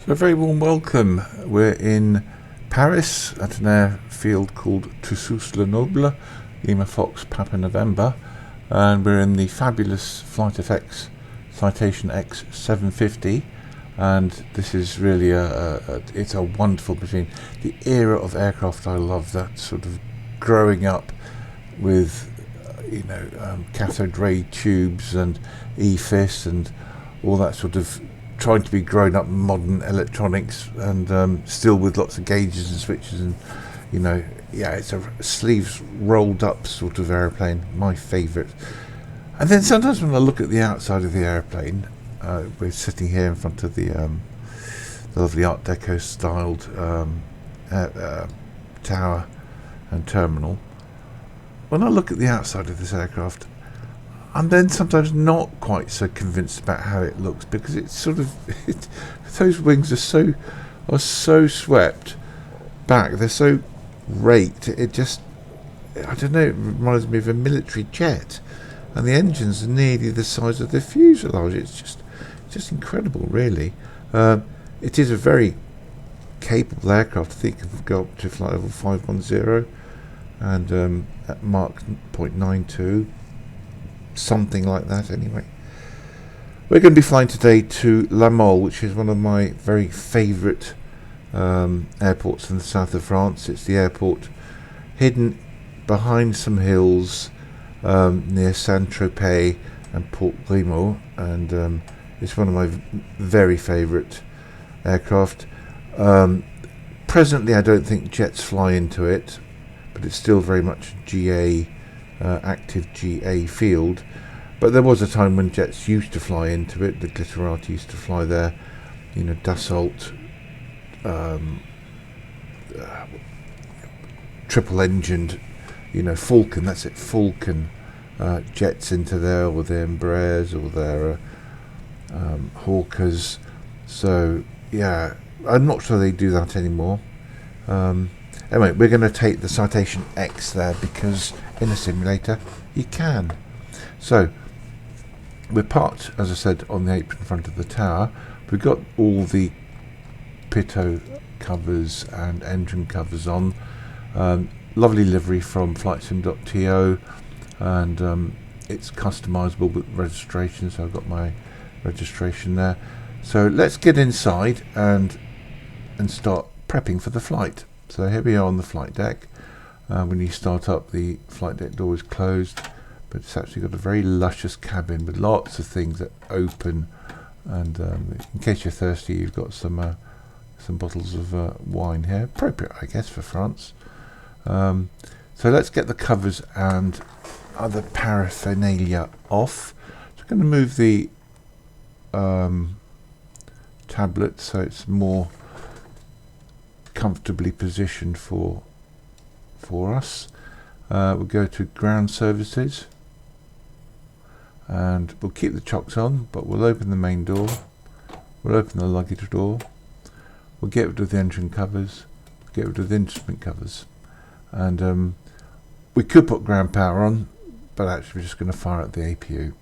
So a very warm welcome. We're in Paris at an airfield called Toussus Le Noble, Lima Fox Papa November, and we're in the fabulous FlightFX Citation X-750, and this is really it's a wonderful machine. The era of aircraft I love, that sort of growing up with cathode ray tubes and EFIS and all that sort of trying to be grown up modern electronics, and still with lots of gauges and switches, and it's a sleeves rolled up sort of airplane, my favourite. And then sometimes when I look at the outside of the airplane, we're sitting here in front of the lovely Art Deco styled tower and terminal. When I look at the outside of this aircraft, I'm then sometimes not quite so convinced about how it looks, because it's sort of those wings are so swept back, they're so raked. It just, I don't know, it reminds me of a military jet, and the engines are nearly the size of the fuselage. It's just incredible, really. It is a very capable aircraft. I think it can go up to flight level 510 and at Mach 0.92. Something like that anyway. We're going to be flying today to La Mole, which is one of my very favourite airports in the south of France. It's the airport hidden behind some hills near Saint-Tropez and Port Grimaud, and it's one of my very favourite aircraft. Presently I don't think jets fly into it, but it's still very much GA, active GA field. But there was a time when jets used to fly into it. The Glitterati used to fly there, Dassault, triple engined, Falcon, that's it, Falcon jets into there, or their Embraers, or their Hawkers. So yeah, I'm not sure they do that anymore. Anyway, we're going to take the Citation X there, because in a simulator you can. So we're parked, as I said, on the apron in front of the tower. We've got all the pitot covers and engine covers on. Lovely livery from flightsim.to, and it's customizable with registration, so I've got my registration there. So let's get inside and start prepping for the flight. So here we are on the flight deck. When you start up, the flight deck door is closed, but it's actually got a very luscious cabin with lots of things that open, and in case you're thirsty, you've got some bottles of wine here, appropriate I guess for France. So let's get the covers and other paraphernalia off. So I'm going to move the tablet so it's more comfortably positioned for us. We'll go to ground services, and we'll keep the chocks on, but we'll open the main door, we'll open the luggage door, we'll get rid of the engine covers, get rid of the instrument covers, and we could put ground power on, but actually we're just going to fire at the APU.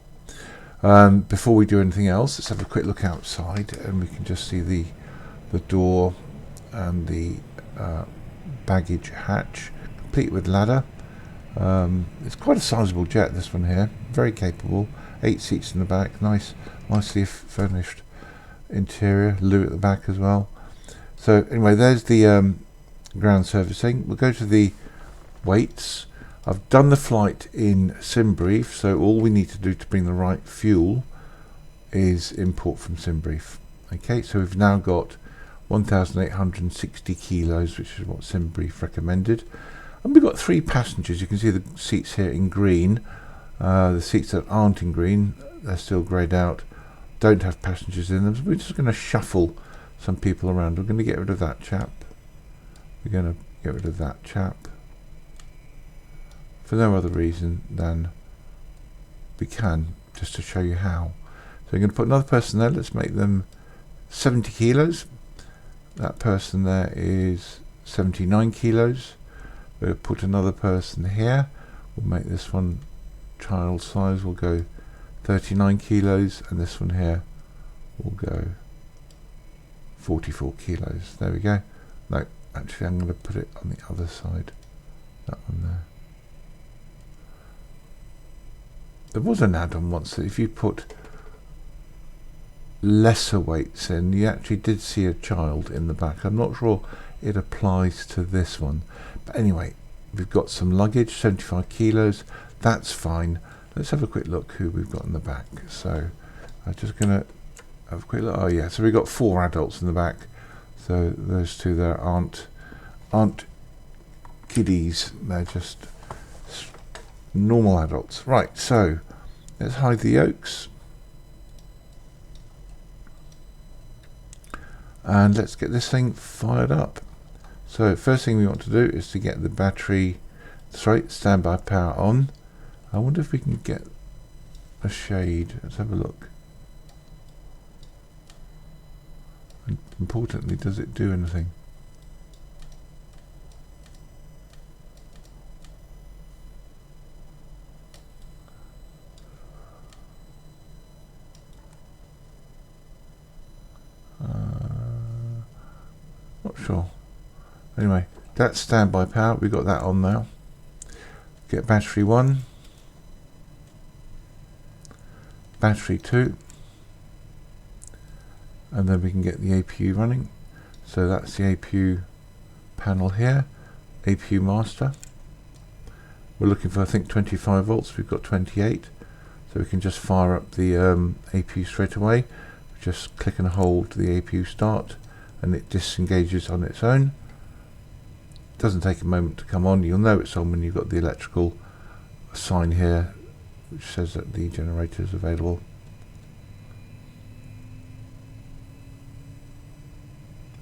Before we do anything else, let's have a quick look outside, and we can just see the door and the baggage hatch, complete with ladder. It's quite a sizable jet, this one here, very capable. 8 seats in the back, nicely furnished interior, loo at the back as well. So anyway, there's the ground servicing. We'll go to the weights. I've done the flight in sim brief, so all we need to do to bring the right fuel is import from sim brief. Okay, so we've now got 1,860 kilos, which is what sim brief recommended. And we've got 3 passengers. You can see the seats here in green. The seats that aren't in green, they're still greyed out, don't have passengers in them. So we're just going to shuffle some people around. We're going to get rid of that chap. We're going to get rid of that chap for no other reason than we can, just to show you how. So we're going to put another person there. Let's make them 70 kilos. That person there is 79 kilos. We'll put another person here. We'll make this one child size. We'll go 39 kilos, and this one here will go 44 kilos. There we go. No, actually I'm going to put it on the other side. That one there. There was an add-on once that if you put lesser weights in, you actually did see a child in the back. I'm not sure it applies to this one. But anyway, we've got some luggage, 75 kilos. That's fine. Let's have a quick look who we've got in the back. So I'm just going to have a quick look. Oh yeah, so we've got 4 adults in the back. So those 2 there aren't kiddies. They're just normal adults. Right, so let's hide the yokes. And let's get this thing fired up. So first thing we want to do is to get the battery, standby power on. I wonder if we can get a shade. Let's have a look. And importantly, does it do anything? Not sure. Anyway, that's standby power. We've got that on now. Get battery 1, battery 2, and then we can get the APU running. So that's the APU panel here, APU master. We're looking for, I think, 25 volts. We've got 28, so we can just fire up the APU straight away. Just click and hold the APU start, and it disengages on its own. Doesn't take a moment to come on. You'll know it's on when you've got the electrical sign here which says that the generator is available.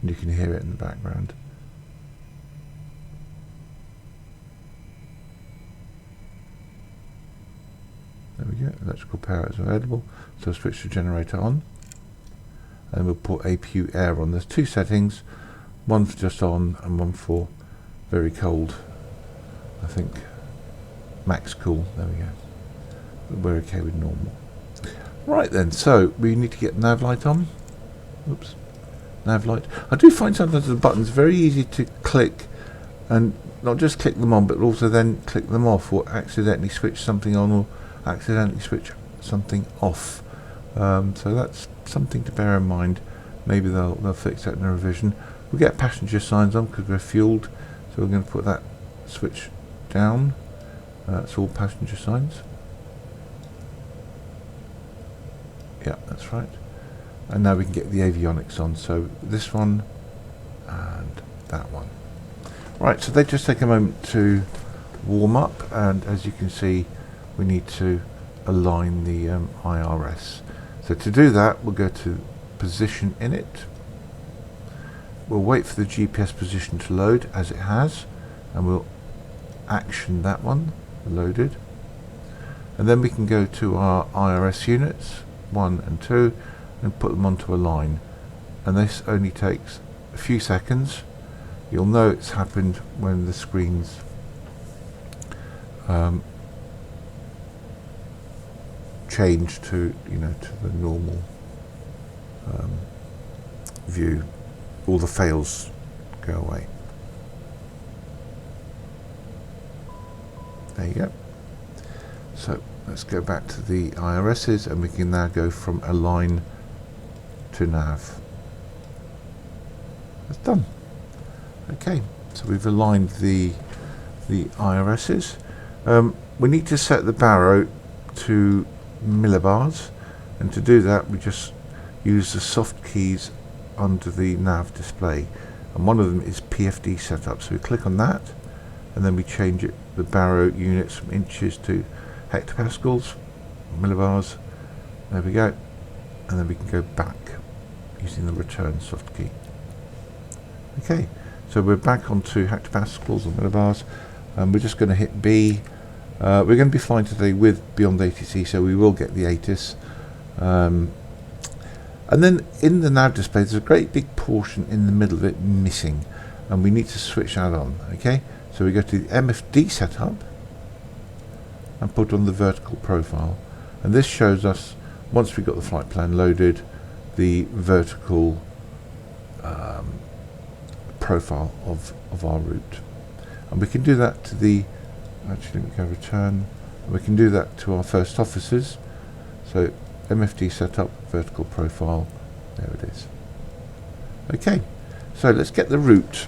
And you can hear it in the background. There we go, electrical power is available. So I'll switch the generator on, and we'll put APU air on. There's 2 settings, one for just on and one for very cold. I think max cool. There we go. We're okay with normal. Right then, so we need to get nav light on. Oops, nav light. I do find sometimes the buttons very easy to click, and not just click them on, but also then click them off, or accidentally switch something on, or accidentally switch something off. So that's something to bear in mind. Maybe they'll fix that in a revision. We'll get passenger signs on because we're fueled, so we're going to put that switch down. That's all passenger signs. Yeah, that's right. And now we can get the avionics on. So this one and that one. Right, so they just take a moment to warm up, and as you can see, we need to align the IRS. So to do that, we'll go to position in it. We'll wait for the GPS position to load, as it has, and we'll action that one, loaded. And then we can go to our IRS units, 1 and 2, and put them onto a line. And this only takes a few seconds. You'll know it's happened when the screen's change to, to the normal view. All the fails go away. There you go. So let's go back to the IRSs, and we can now go from align to nav. That's done. Okay, so we've aligned the IRSs. We need to set the baro to millibars, and to do that we just use the soft keys under the nav display, and one of them is PFD setup. So we click on that, and then we change it, the baro units, from inches to hectopascals, millibars. There we go, and then we can go back using the return soft key. Okay, so we're back onto hectopascals or millibars, and we're just going to hit B. We're going to be flying today with Beyond ATC, so we will get the ATIS. And then in the nav display, there's a great big portion in the middle of it missing, and we need to switch that on. Okay, so we go to the MFD setup and put on the vertical profile, and this shows us, once we've got the flight plan loaded, the vertical profile of our route. And we can do that to the, actually let me go return, we can do that to our first officers. So MFD setup, vertical profile, there it is. Okay, so let's get the route.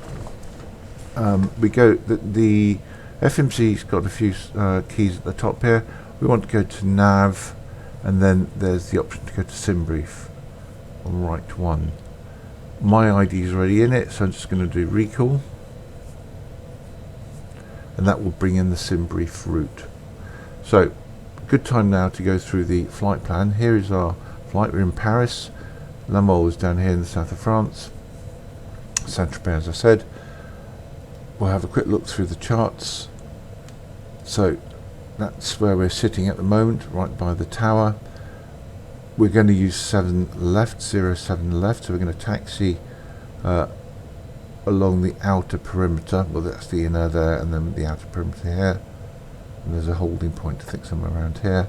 We go, the FMC's got a few keys at the top here. We want to go to nav, and then there's the option to go to SimBrief on right one. My ID is already in it, so I'm just going to do recall, and that will bring in the SimBrief route. So, good time now to go through the flight plan. Here is our flight. We're in Paris. La Mole is down here in the south of France. Saint-Tropez, as I said. We'll have a quick look through the charts. So, that's where we're sitting at the moment, right by the tower. We're going to use 7 left, 07 left, so we're going to taxi along the outer perimeter. Well, that's the inner there, and then the outer perimeter here. And there's a holding point, I think, somewhere around here.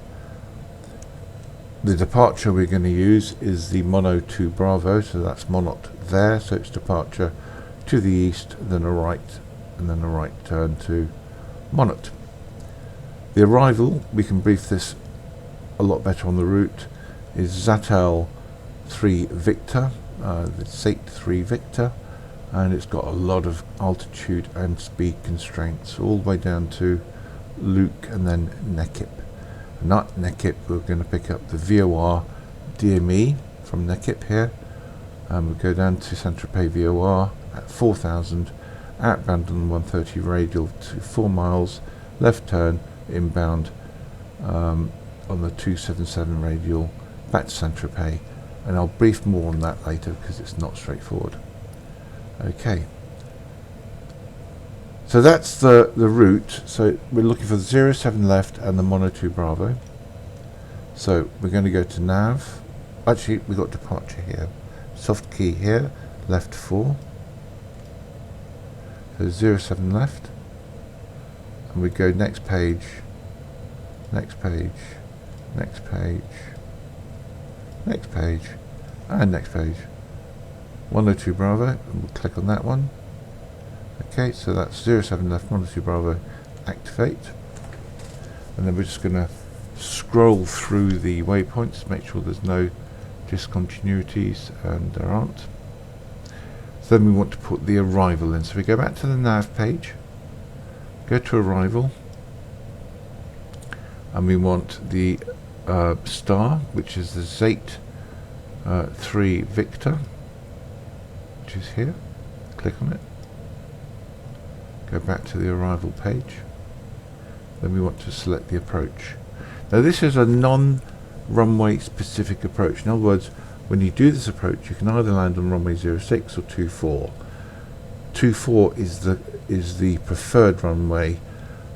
The departure we're going to use is the MONOT Bravo, so that's MONOT there, so it's departure to the east, then a right, and then a right turn to MONOT. The arrival, we can brief this a lot better on the route, is XATEL 3 Victor, the XATEL 3 Victor, and it's got a lot of altitude and speed constraints all the way down to Luke and then NEKIP. Not NEKIP, we're going to pick up the VOR-DME from NEKIP here, and we'll go down to Saint-Tropez VOR at 4,000, outbound on 130 radial to 4 miles, left turn, inbound on the 277 radial back to Saint-Tropez, and I'll brief more on that later because it's not straightforward. Okay. So that's the route. So we're looking for the 07 left and the MONOT Bravo. So we're going to go to nav. Actually, we've got departure here. Soft key here, left 4. So 07 left. And we go next page, next page, next page, next page, and next page. 102 Bravo, and we'll click on that one. Okay, so that's 07 left, 102 Bravo, activate. And then we're just going to scroll through the waypoints, make sure there's no discontinuities, and there aren't. So then we want to put the arrival in. So we go back to the nav page, go to arrival, and we want the star, which is the XATEL 3 Victor, which is here. Click on it. Go back to the arrival page. Then we want to select the approach. Now this is a non-runway specific approach. In other words, when you do this approach, you can either land on runway 06 or 24. 24 is the preferred runway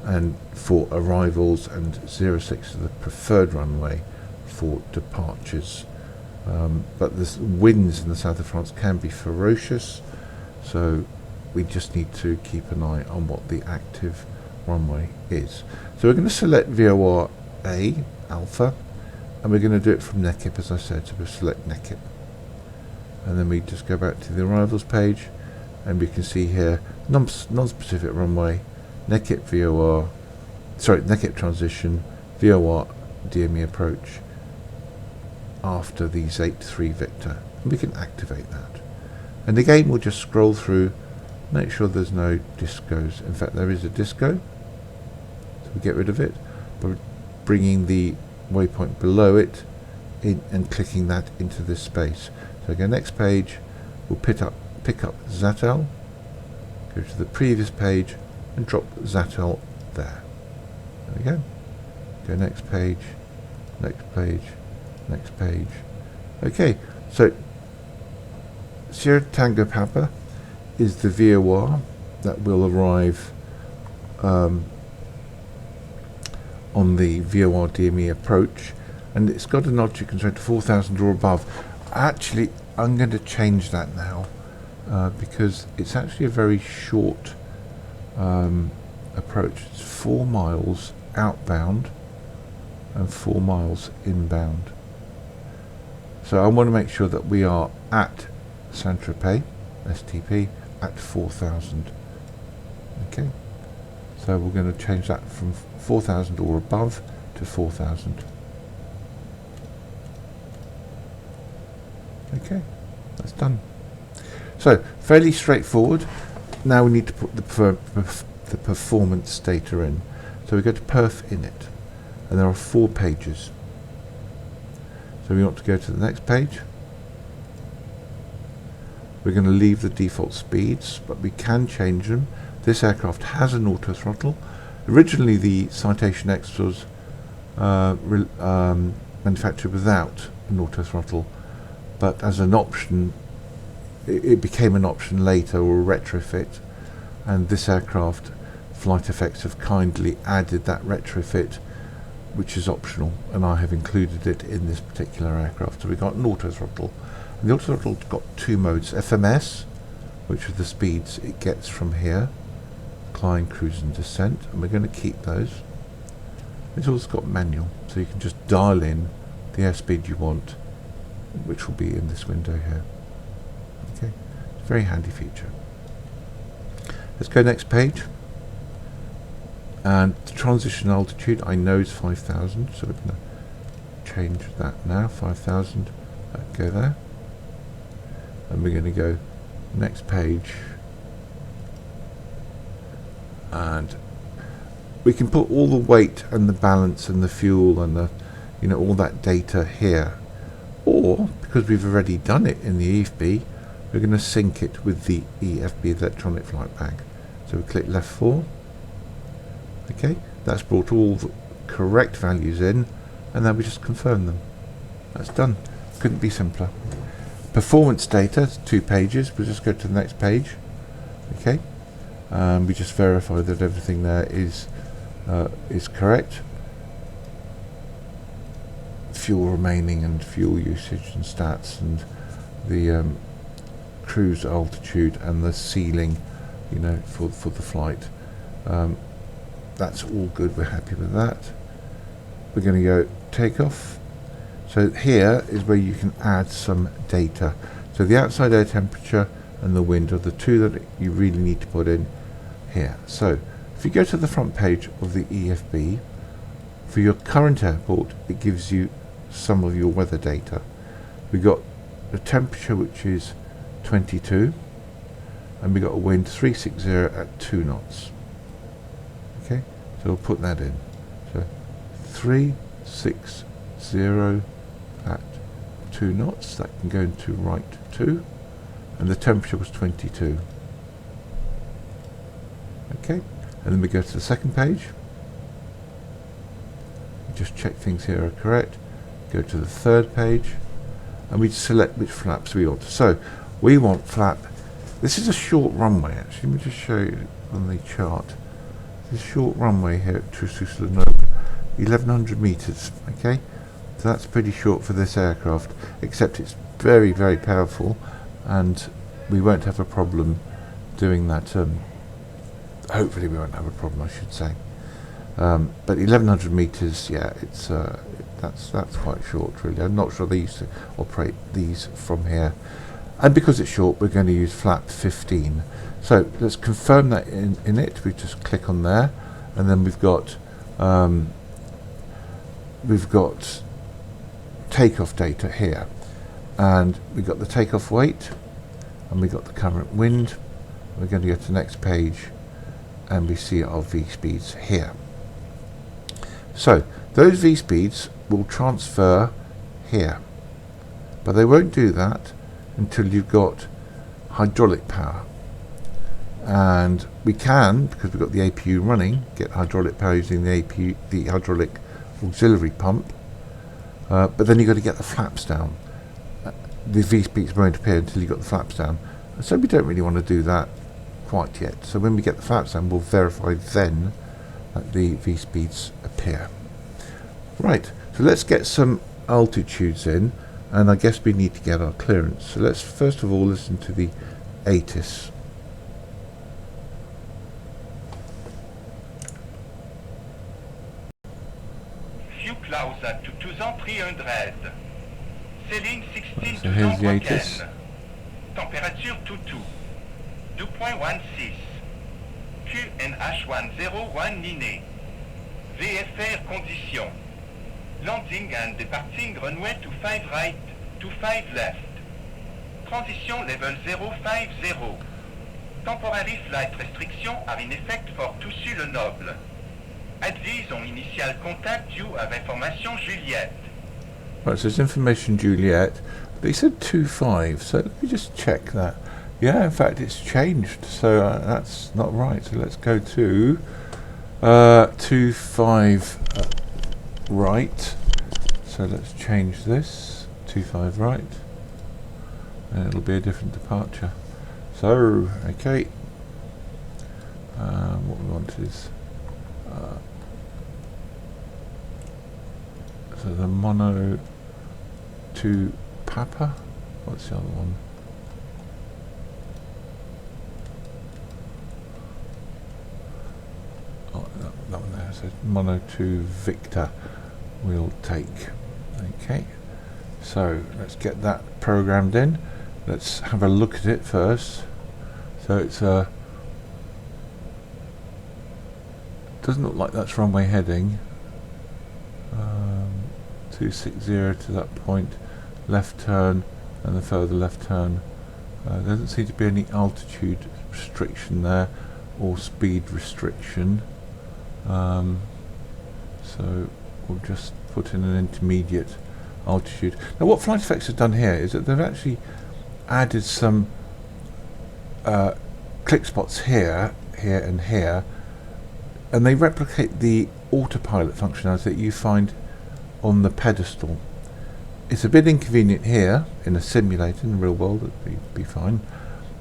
and for arrivals, and 06 is the preferred runway for departures. But the winds in the south of France can be ferocious, so we just need to keep an eye on what the active runway is. So we're going to select VOR A, Alpha, and we're going to do it from NEKIP, as I said, so we'll select NEKIP. And then we just go back to the arrivals page, and we can see here, non-specific runway, NEKIP VOR, sorry, NEKIP transition, VOR DME approach, after the XATEL 3 Victor. And we can activate that. And again, we'll just scroll through, make sure there's no discos. In fact, there is a disco, so we get rid of it by bringing the waypoint below it in and clicking that into this space. So go next page, we'll pick up XATEL, go to the previous page and drop XATEL there. There we go. Go next page, next page, next page. Okay, so Sierra Tango Papa is the VOR that will arrive on the VOR DME approach, and it's got an altitude constraint to 4,000 or above. Actually, I'm going to change that now because it's actually a very short approach. It's 4 miles outbound and 4 miles inbound. So I want to make sure that we are at Saint-Tropez. STP at 4,000. Okay, so we're going to change that from 4,000 or above to 4,000. Okay, that's done. So fairly straightforward. Now we need to put the performance data in. So we go to perf init, and there are 4 pages. So we want to go to the next page. We're going to leave the default speeds, but we can change them. This aircraft has an auto throttle. Originally the Citation X was manufactured without an auto throttle, but as an option, it became an option later, or a retrofit, and this aircraft, FlightFX, have kindly added that retrofit, which is optional, and I have included it in this particular aircraft. So we've got an auto throttle, and the auto throttle's got 2 modes: FMS, which are the speeds it gets from here, climb, cruise and descent, and we're going to keep those. It's also got manual, so you can just dial in the airspeed you want, which will be in this window here. Okay, it's a very handy feature. Let's go next page. And the transition altitude, I know is 5,000, so we're going to change that now. 5,000. Go there, and we're going to go next page, and we can put all the weight and the balance and the fuel and the, you know, all that data here, or because we've already done it in the EFB, we're going to sync it with the EFB electronic flight bag. So we click left 4. Okay, that's brought all the correct values in, and then we just confirm them. That's done. Couldn't be simpler. Performance data, 2 pages. We'll just go to the next page. Okay, we just verify that everything there is correct. Fuel remaining and fuel usage and stats and the cruise altitude and the ceiling, you know, for the flight. That's all good. We're happy with that. We're going to go takeoff. So here is where you can add some data. So the outside air temperature and the wind are the 2 that you really need to put in here. So if you go to the front page of the EFB, for your current airport, it gives you some of your weather data. We've got the temperature, which is 22, and we've got a wind 360 at 2 knots. Okay, so we'll put that in. So 360 at 2 knots, that can go into right 2, and the temperature was 22. Okay, and then we go to the second page. Just check things here are correct. Go to the third page, and we select which flaps we want. So we want flap. This is a short runway, actually. Let me just show you on the chart. This short runway here at Toussus Le Noble, 1,100 meters. Okay, so that's pretty short for this aircraft, except it's very, very powerful, and we won't have a problem doing that. Hopefully, we won't have a problem, I should say. But 1,100 meters, yeah, it's that's quite short, really. I'm not sure they used to operate these from here, and because it's short, we're going to use flap 15. So let's confirm that in it. We just click on there, and then we've got takeoff data here, and we've got the takeoff weight, and we've got the current wind. We're going to go to the next page, and we see our V speeds here. So those V speeds will transfer here, but they won't do that until you've got hydraulic power. And we can, because we've got the APU running, get hydraulic power using the APU, the hydraulic auxiliary pump. But then you've got to get the flaps down. The V speeds won't appear until you've got the flaps down. And so we don't really want to do that quite yet. So when we get the flaps down, we'll verify then that the V speeds appear. Right, so let's get some altitudes in, and I guess we need to get our clearance. So let's first of all listen to the ATIS. Few clouds at 2300. Ceiling 16 so here's the ATIS. Temperature 22. 2.16. QNH101 Nine. VFR condition. Landing and departing runway 25 right, 25 left. Transition level 050. Temporary flight restriction are in effect for Toussus Le Noble. Advise on initial contact due of information Juliet. Right, so it's information Juliet. They said 25, so let me just check that. Yeah, in fact, it's changed, so that's not right. So let's go to 25 right. So let's change this 25 right, and it'll be a different departure. So, okay. What we want is so the mono to Papa. What's the other one? Oh, that one there. So mono to Victor. We'll take. Okay. So let's get that programmed in. Let's have a look at it first. So it's doesn't look like that's runway heading. 260 to that point, left turn, and the further left turn. There doesn't seem to be any altitude restriction there, or speed restriction. So we'll just put in an intermediate altitude. Now what FlightFX has done here is that they've actually added some click spots here, here and here, and they replicate the autopilot functionality that you find on the pedestal. It's a bit inconvenient here in a simulator. In the real world it'd be fine,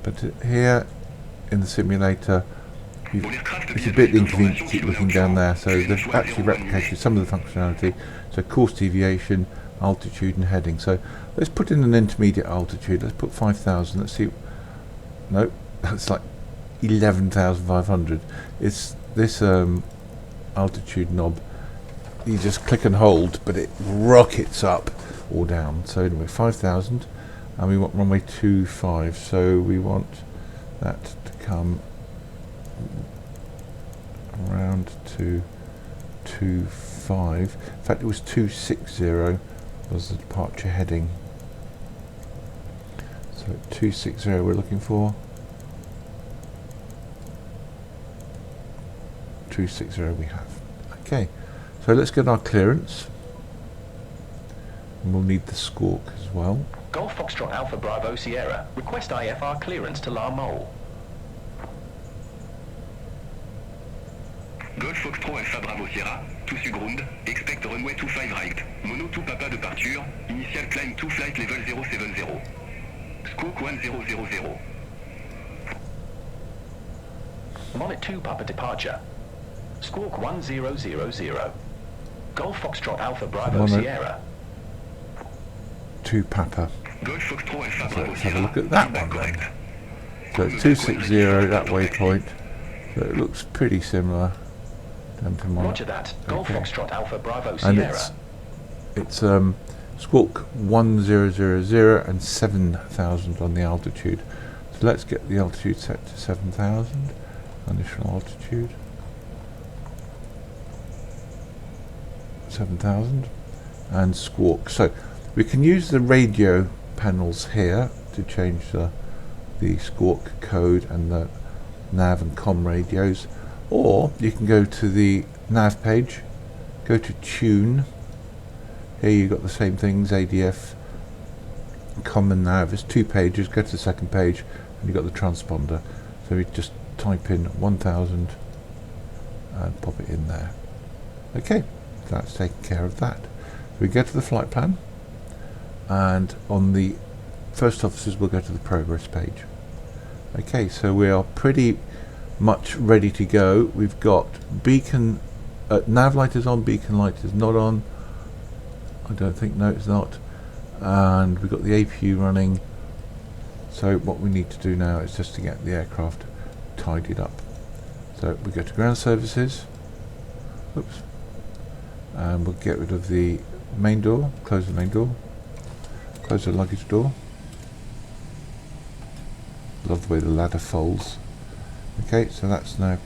but here in the simulator it's a bit inconvenient to keep looking down there, so they've actually replicated some of the functionality, so course deviation, altitude and heading. So let's put in an intermediate altitude. Let's put 5,000. Let's see. No, that's like 11,500. It's this altitude knob, you just click and hold, but it rockets up or down. So anyway, 5,000, and we want runway 25, so we want that to come around to 25. In fact, it was 260 was the departure heading. So 260 we're looking for. 260 we have. Okay, so let's get our clearance, and we'll need the squawk as well. Golf Foxtrot Alpha Bravo Sierra, request IFR clearance to La Mole. Golf Foxtrot Alpha Bravo Sierra, Toussus ground, expect runway 25 right, mono to Papa departure, initial climb to flight level 070. Squawk 1000. MONOT 2 Papa departure. Squawk 1000. Golf Foxtrot Alpha Bravo MONOT Sierra. 2 Papa. Golf Foxtrot Alpha So Bravo let's have a Sierra, look at that one then. So it's 260 that waypoint. So it looks pretty similar down to MONOT. Roger that. Golf Foxtrot Alpha Bravo And Sierra. it's squawk 1000 and 7,000 on the altitude. So let's get the altitude set to 7,000. Initial altitude 7,000 and squawk. So we can use the radio panels here to change the squawk code and the nav and com radios, or you can go to the nav page, go to tune. Here you've got the same things, ADF, com and nav. It's 2 pages. Go to the second page and you've got the transponder. So we just type in 1000 and pop it in there. Okay, that's taken care of that. We go to the flight plan, and on the first officers we'll go to the progress page. Okay, so we are pretty much ready to go. We've got beacon, nav light is on, beacon light is not on. I don't think, no it's not. And we've got the APU running. So what we need to do now is just to get the aircraft tidied up. So we go to ground services. Oops. And we'll get rid of the main door, close the main door, close the luggage door. Love the way the ladder folds. Okay, so that's now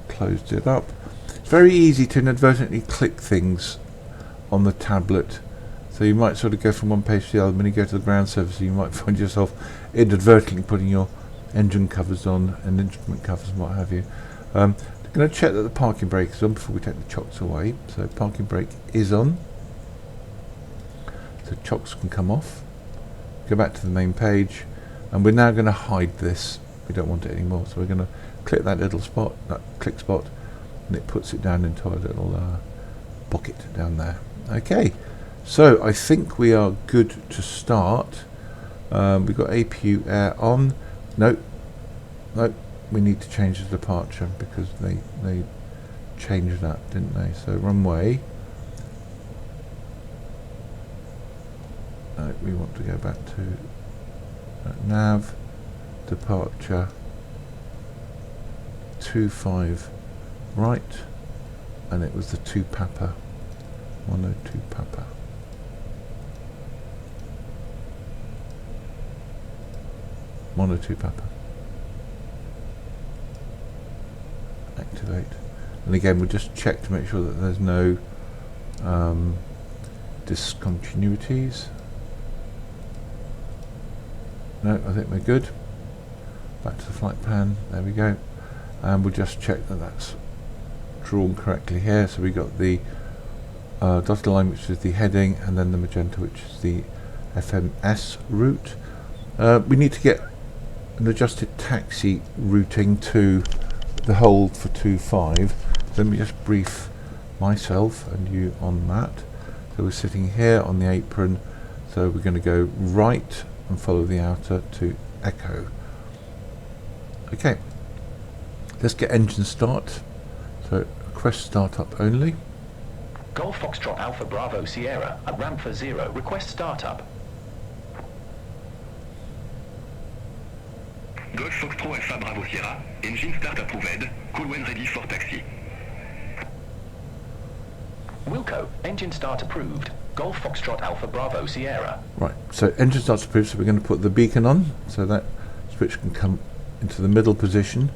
closed it up. It's very easy to inadvertently click things on the tablet. So you might sort of go from one page to the other. When you go to the ground surface, you might find yourself inadvertently putting your engine covers on and instrument covers and what have you. I'm going to check that the parking brake is on before we take the chocks away. So parking brake is on. So chocks can come off. Go back to the main page, and we're now going to hide this. We don't want it anymore, so we're going to click that little spot, that click spot, and it puts it down into a little pocket down there. Okay, so I think we are good to start. We've got APU air on. Nope, we need to change the departure because they changed that, didn't they? So runway. We want to go back to nav, departure 25 right, and it was the 2 Papa, mono 2 Papa. Mono 2 Papa. Activate. And again, we'll just check to make sure that there's no discontinuities. No, I think we're good. Back to the flight plan, there we go. And we'll just check that that's drawn correctly here. So we got the dotted line, which is the heading, and then the magenta, which is the FMS route. We need to get an adjusted taxi routing to the hold for 25. Let me just brief myself and you on that. So we're sitting here on the apron, so we're going to go right and follow the outer to Echo. Okay, let's get engine start. So request startup only. Golf Foxtrot Alpha Bravo Sierra at ramp for 0. Request startup. Golf Foxtrot Alpha Bravo Sierra, engine start approved, call when ready for taxi. Wilco, engine start approved. Golf Foxtrot Alpha Bravo Sierra. Right, so engine starts approved, so we're going to put the beacon on, so that switch can come into the middle position.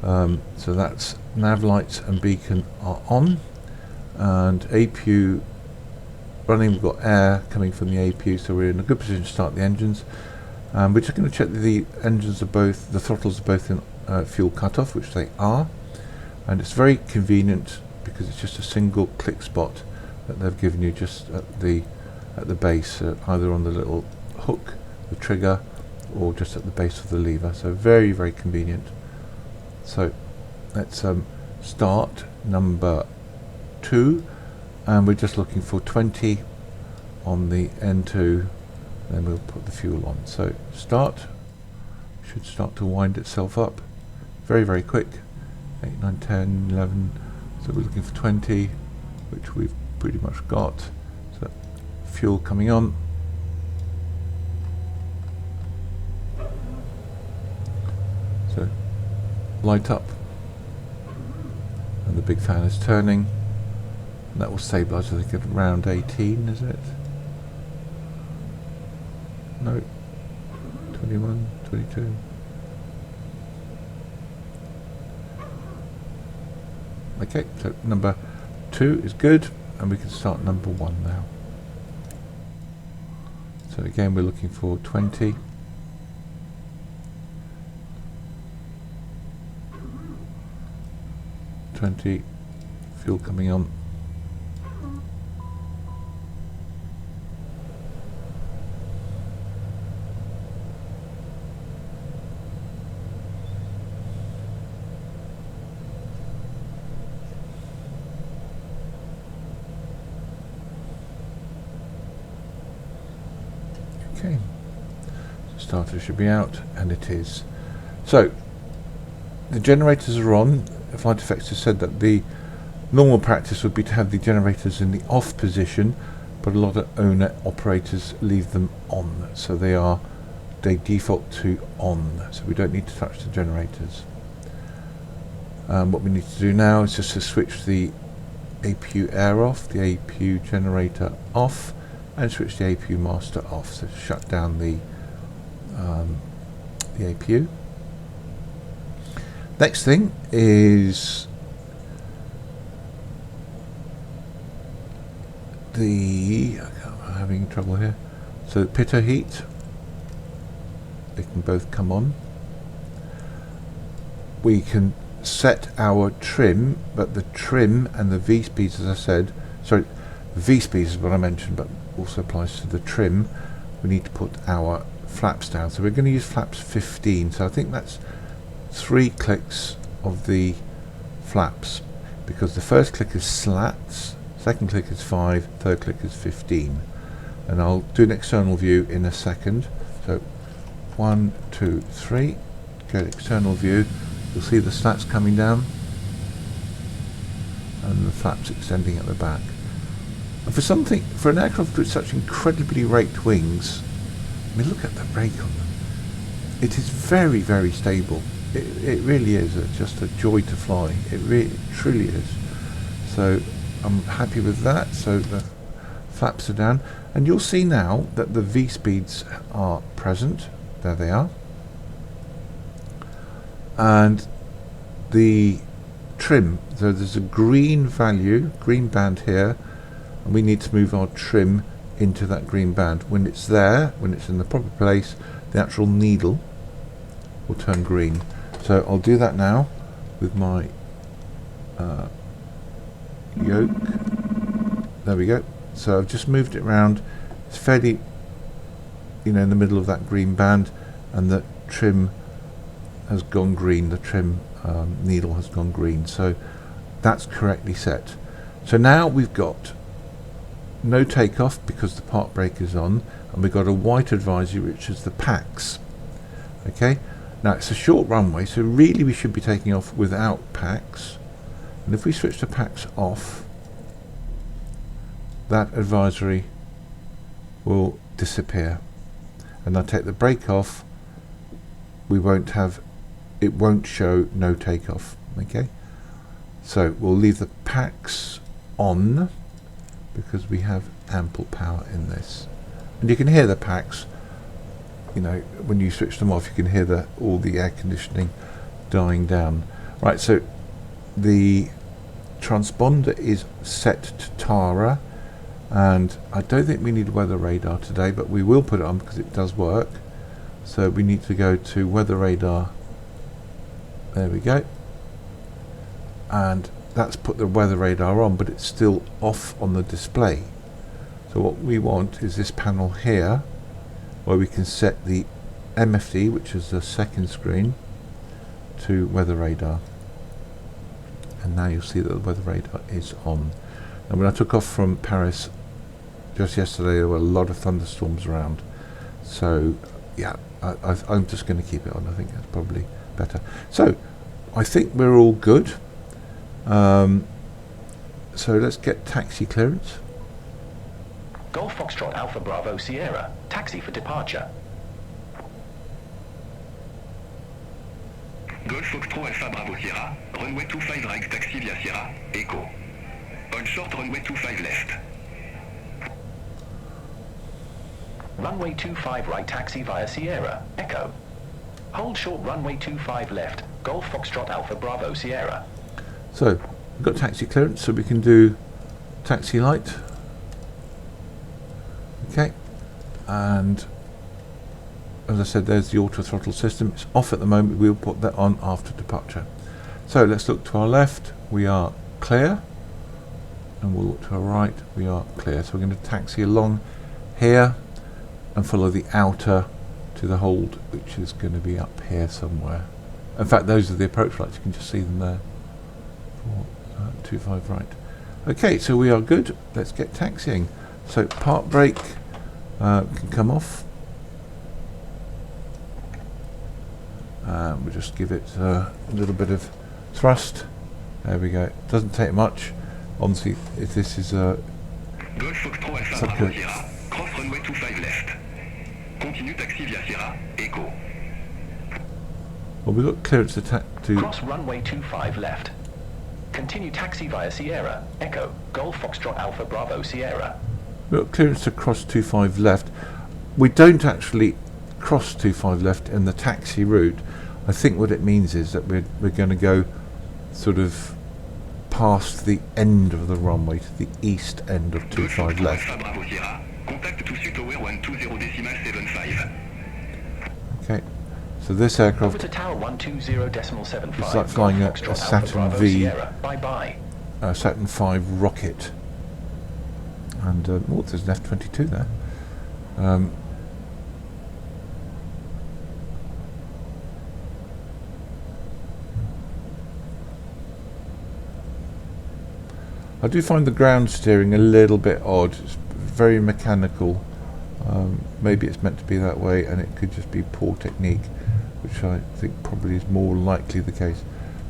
So that's nav lights and beacon are on, and APU running. We've got air coming from the APU, so we're in a good position to start the engines. We're just going to check that the engines are both, the throttles are both in fuel cutoff, which they are, and it's very convenient because it's just a single click spot that they've given you just at the base, either on the little hook, the trigger, or just at the base of the lever. So very, very convenient. So let's start number 2, and we're just looking for 20 on the N2. Then we'll put the fuel on. So start, should start to wind itself up. Very, very quick. 8, 9, 10, 11. So we're looking for 20, which we've pretty much got. So fuel coming on. So light up, and the big fan is turning, and that will stabilise, I think, at around 18, is it? No, 21, 22. Okay, so number 2 is good, and we can start number 1 now. So again, we're looking for 20. Fuel coming on. Okay, starter should be out, and it is. So the generators are on. FlightFX has said that the normal practice would be to have the generators in the off position, but a lot of owner operators leave them on, so they default to on, so we don't need to touch the generators. What we need to do now is just to switch the APU air off, the APU generator off, and switch the APU master off, so shut down the APU. Next thing is I'm having trouble here. So pitot heat, they can both come on. We can set our trim, but the trim and the V-speeds, as I said, sorry, V-speeds is what I mentioned, but also applies to the trim. We need to put our flaps down. So we're going to use flaps 15. So I think that's 3 clicks of the flaps, because the first click is slats, second click is 5, third click is 15. And I'll do an external view in a second. So 1, 2, 3, go to external view. You'll see the slats coming down and the flaps extending at the back. And for an aircraft with such incredibly raked wings, I mean, look at the rake on them. It is very, very stable. It really is just a joy to fly. It really, truly is. So I'm happy with that. So the flaps are down, and you'll see now that the V-speeds are present. There they are. And the trim, so there's a green value, green band here, and we need to move our trim into that green band. When it's there, when it's in the proper place, the actual needle will turn green. So I'll do that now with my yoke. There we go. So I've just moved it around. It's fairly, in the middle of that green band, and the trim has gone green. The trim needle has gone green. So that's correctly set. So now we've got no takeoff because the park brake is on, and we've got a white advisory, which is the PAX. Okay, now it's a short runway, so really we should be taking off without PAX. And if we switch the PAX off, that advisory will disappear. And I'll take the brake off, it won't show no takeoff. Okay, so we'll leave the PAX on because we have ample power in this. And you can hear the PAX, when you switch them off, you can hear all the air conditioning dying down. Right, so the transponder is set to Tara, and I don't think we need weather radar today, but we will put it on because it does work. So we need to go to weather radar. There we go. And that's put the weather radar on, but it's still off on the display. So what we want is this panel here, where we can set the MFD, which is the second screen, to weather radar. And now you'll see that the weather radar is on. And when I took off from Paris just yesterday, there were a lot of thunderstorms around. So yeah, I'm just going to keep it on. I think that's probably better. So I think we're all good. So let's get taxi clearance. Golf Foxtrot Alpha Bravo Sierra, taxi for departure. Golf Foxtrot Alpha Bravo Sierra, runway 25 right taxi via Sierra, Echo. On short runway 25 left. Runway 25 right taxi via Sierra, Echo. Hold short runway 25 left, Golf Foxtrot Alpha Bravo Sierra. So we've got taxi clearance, so we can do taxi light. Okay, and as I said, there's the auto throttle system. It's off at the moment. We'll put that on after departure. So let's look to our left. We are clear, and we'll look to our right. We are clear. So we're going to taxi along here and follow the outer to the hold, which is going to be up here somewhere. In fact, those are the approach lights. You can just see them there. 25 right. Okay, so we are good. Let's get taxiing. So park brake can come off. We'll just give it a little bit of thrust. There we go. It doesn't take much. Honestly, if this is a Golf Foxtrot Alpha Bravo Sierra, cross runway 25 left. Continue taxi via Sierra, Echo. well, we've got clearance to Cross runway 25 left. Continue taxi via Sierra, Echo, Golf Foxtrot Alpha Bravo Sierra. We've got clearance to cross 25 left. We don't actually cross 25 left in the taxi route. I think what it means is that we're going to go sort of past the end of the runway to the east end of 25 left. Okay, so this aircraft Over to tower 120.75. is like flying a Saturn V, Bye-bye. Saturn V rocket. And oh, there's an F-22 there. I do find the ground steering a little bit odd. It's very mechanical. Maybe it's meant to be that way, and it could just be poor technique, which I think probably is more likely the case.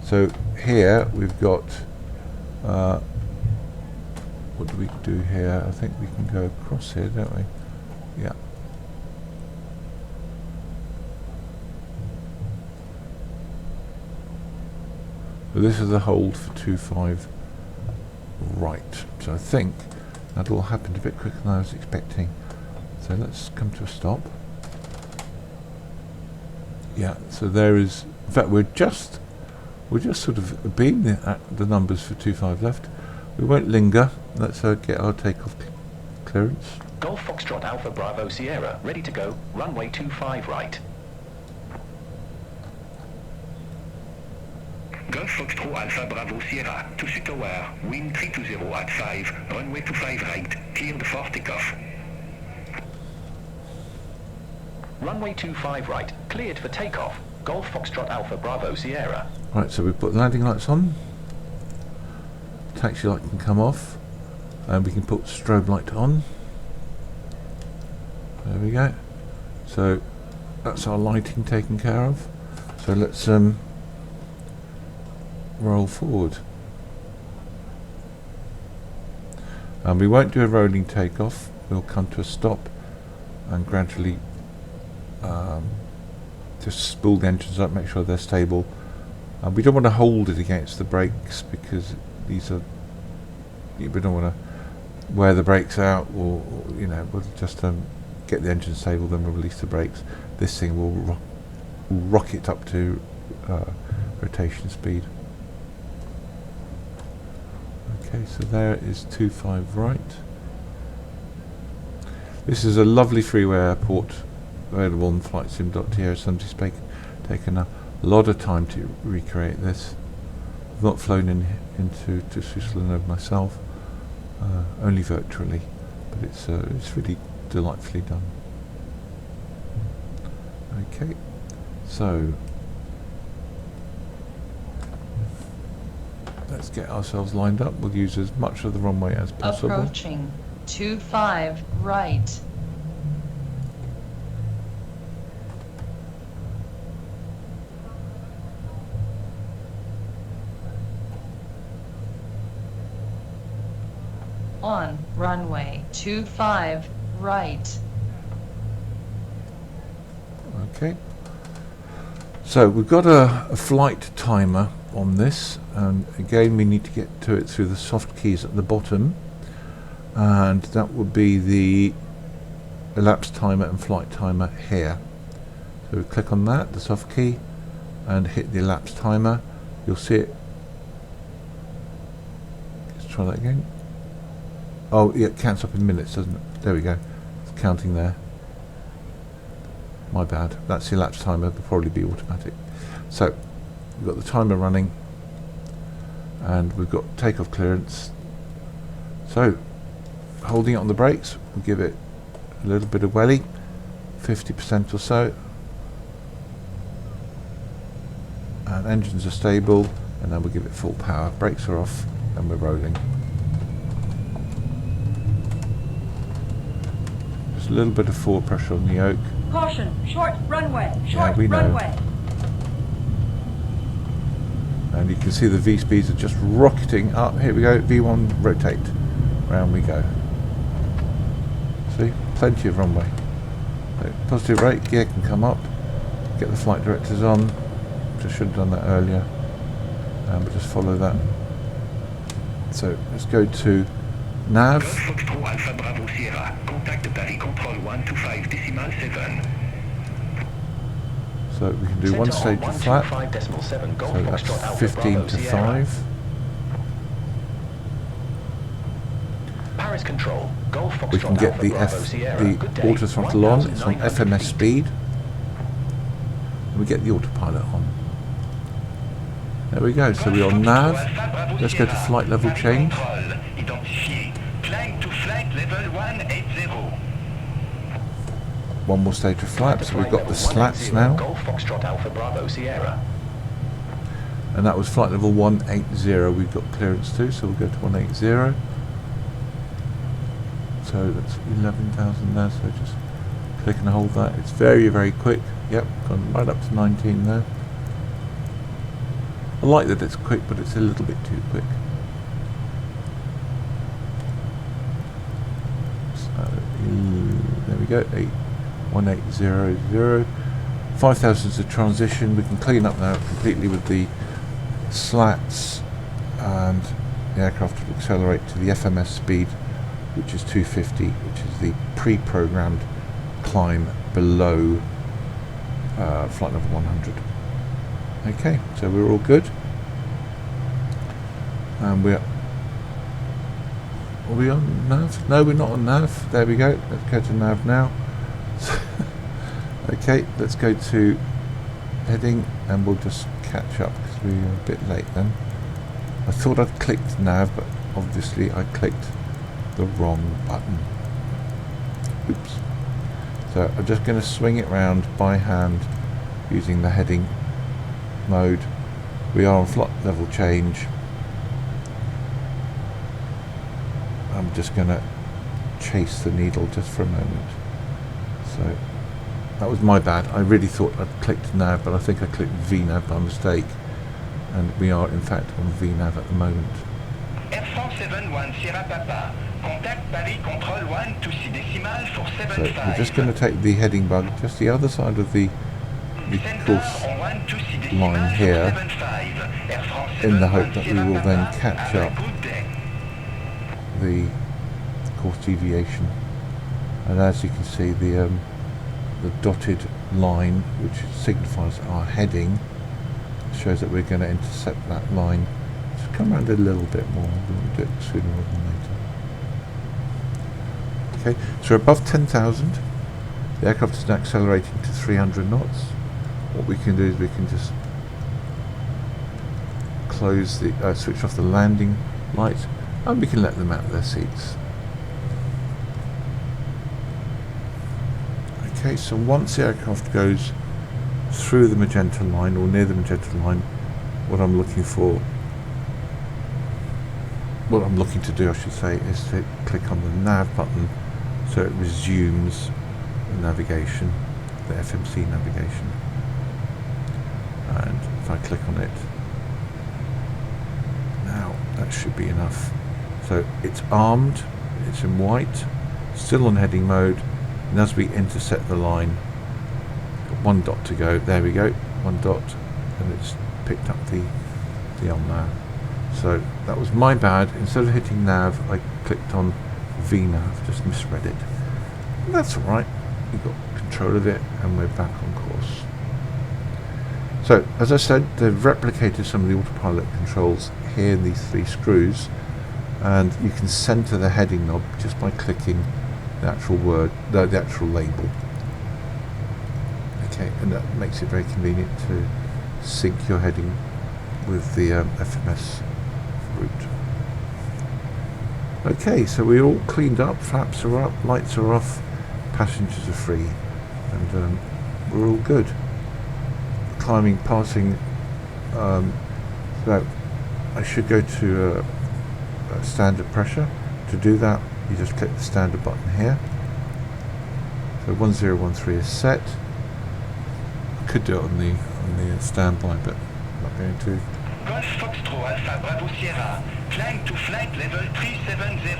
So here we've got what do we do here? I think we can go across here, don't we? Yeah. So this is the hold for 25 right. So I think that all happened a bit quicker than I was expecting. So let's come to a stop. Yeah, so there is, in fact we're just sort of being the numbers for 25 left. We won't linger. Let's get our takeoff clearance. Golf Foxtrot Alpha Bravo Sierra, ready to go, runway 25 right. Golf Foxtrot Alpha Bravo Sierra, Toussus Tower, wind 320 at 5, runway 25 right, cleared for takeoff. Runway 25 right, cleared for takeoff. Golf Foxtrot Alpha Bravo Sierra. Right, so we've put the landing lights on. Taxi light can come off, and we can put strobe light on. There we go. So that's our lighting taken care of. So let's roll forward. And we won't do a rolling takeoff. We'll come to a stop and gradually just spool the engines up, make sure they're stable. We don't want to hold it against the brakes because these are, we don't want to wear the brakes out, or you know, we'll just get the engine stable, then we'll release the brakes. This thing will rocket up to rotation speed. Okay, so there is 25 right. This is a lovely freeway airport available on FlightSim.to. Somebody's taken a lot of time to recreate this. I've not flown into Toussus Le Noble myself, only virtually, but it's really delightfully done. Okay, so let's get ourselves lined up. We'll use as much of the runway as possible. Approaching 25 right. On runway 25 right. Okay. So we've got a flight timer on this, and again we need to get to it through the soft keys at the bottom, and that would be the elapsed timer and flight timer here. So we click on that, the soft key, and hit the elapsed timer. You'll see it. Let's try that again. Oh, yeah, it counts up in minutes, doesn't it? There we go. It's counting there. My bad. That's the elapsed timer. It'll probably be automatic. So we've got the timer running, and we've got takeoff clearance. So holding it on the brakes, we'll give it a little bit of welly, 50% or so, and engines are stable, and then we'll give it full power. Brakes are off, and we're rolling. Just a little bit of forward pressure on the yoke. Caution, short runway, Yeah, we know. runway. And you can see the V speeds are just rocketing up. Here we go, V1 rotate. Round we go. See, plenty of runway. So positive rate, gear can come up. Get the flight directors on. Just should have done that earlier. And we'll just follow that. So let's go to nav. Golf Foxtrot Alpha Bravo Sierra, contact Paris Control 125.7. So So we can do one stage of flap. So that's 15 to 5. Paris Control, Golf Foxtrot We can get Alpha the Bravo Sierra. Good day. auto throttle on. It's on 1,900 FMS feet. speed. And we get the autopilot on. There we go. So we're on nav. Let's go to flight level change. Identifié. Climb to flight level 180. One more stage of flap. So we've got the slats now. Golf Foxtrot Alpha Bravo Sierra. And that was flight level 180 we've got clearance to. So we'll go to 180. So that's 11,000 there. So just click and hold that. It's very, very quick. Yep, gone right up to 19 there. I like that it's quick, but it's a little bit too quick. So there we go, 1800. 5,000 is a transition. We can clean up now completely with the slats, and the aircraft will accelerate to the FMS speed, which is 250, which is the pre-programmed climb below flight level 100. Okay, so we're all good. And are we on nav? No, we're not on nav. There we go. Let's go to nav now. Okay, let's go to heading, and we'll just catch up because we are a bit late then. I thought I'd clicked nav, but obviously I clicked the wrong button. Oops. So I'm just going to swing it round by hand using the heading mode. We are on flight level change. I'm just going to chase the needle just for a moment. So that was my bad. I really thought I'd clicked nav, but I think I clicked VNAV by mistake, and we are in fact on VNAV at the moment. Air France 71 Sierra Papa. Contact Paris Control 1 to 6 decimal for So 75. we're just going to take the heading bug just the other side of the course line here, in the hope that we will then catch up the course deviation. And as you can see, the dotted line, which signifies our heading, shows that we're going to intercept that line. Just come around a little bit more. We'll do it sooner rather than later. Okay, so we're above 10,000. The aircraft is now accelerating to 300 knots. What we can do is we can just close the switch off the landing lights, and we can let them out of their seats. Okay, so once the aircraft goes through the magenta line, or near the magenta line, what I'm looking to do, I should say, is to click on the nav button so it resumes the navigation, the FMC navigation. And if I click on it now, that should be enough. So it's armed, it's in white, still on heading mode, and as we intercept the line, got 1 dot to go. There we go, 1 dot, and it's picked up the on now. So that was my bad. Instead of hitting nav, I clicked on VNAV, just misread it. And that's alright, we got control of it, and we're back on course. So, as I said, they've replicated some of the autopilot controls here in these 3 screws, and you can center the heading knob just by clicking the actual word, the actual label. Okay, and that makes it very convenient to sync your heading with the FMS route. Okay, so we're all cleaned up, flaps are up, lights are off, passengers are free, and we're all good. Climbing, passing, so I should go to standard pressure. To do that, you just click the standard button here. So 1013 is set. I could do it on the standby, but I'm not going to. Golf Foxtrot Alpha Bravo Sierra. Climb to flight level 370.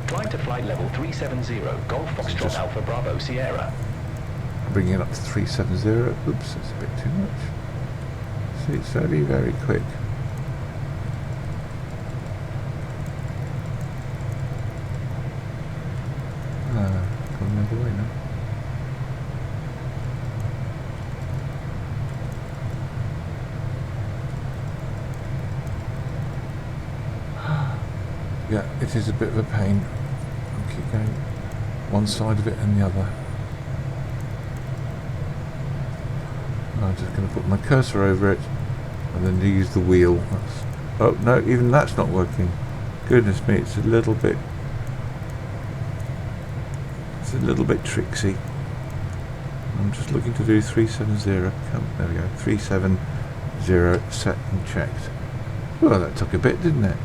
Climb to flight level 370, Golf Foxtrot Alpha Bravo Sierra. Bringing it up to 370. Oops, that's a bit too much. See, it's very, very quick. Gone the other way now. it is a bit of a pain. I'll keep going one side of it and the other. I'm just going to put my cursor over it and then use the wheel. Oh no, even that's not working. Goodness me, it's a little bit tricksy. I'm just looking to do 370. There we go, 370 set and checked. Well, that took a bit, didn't it?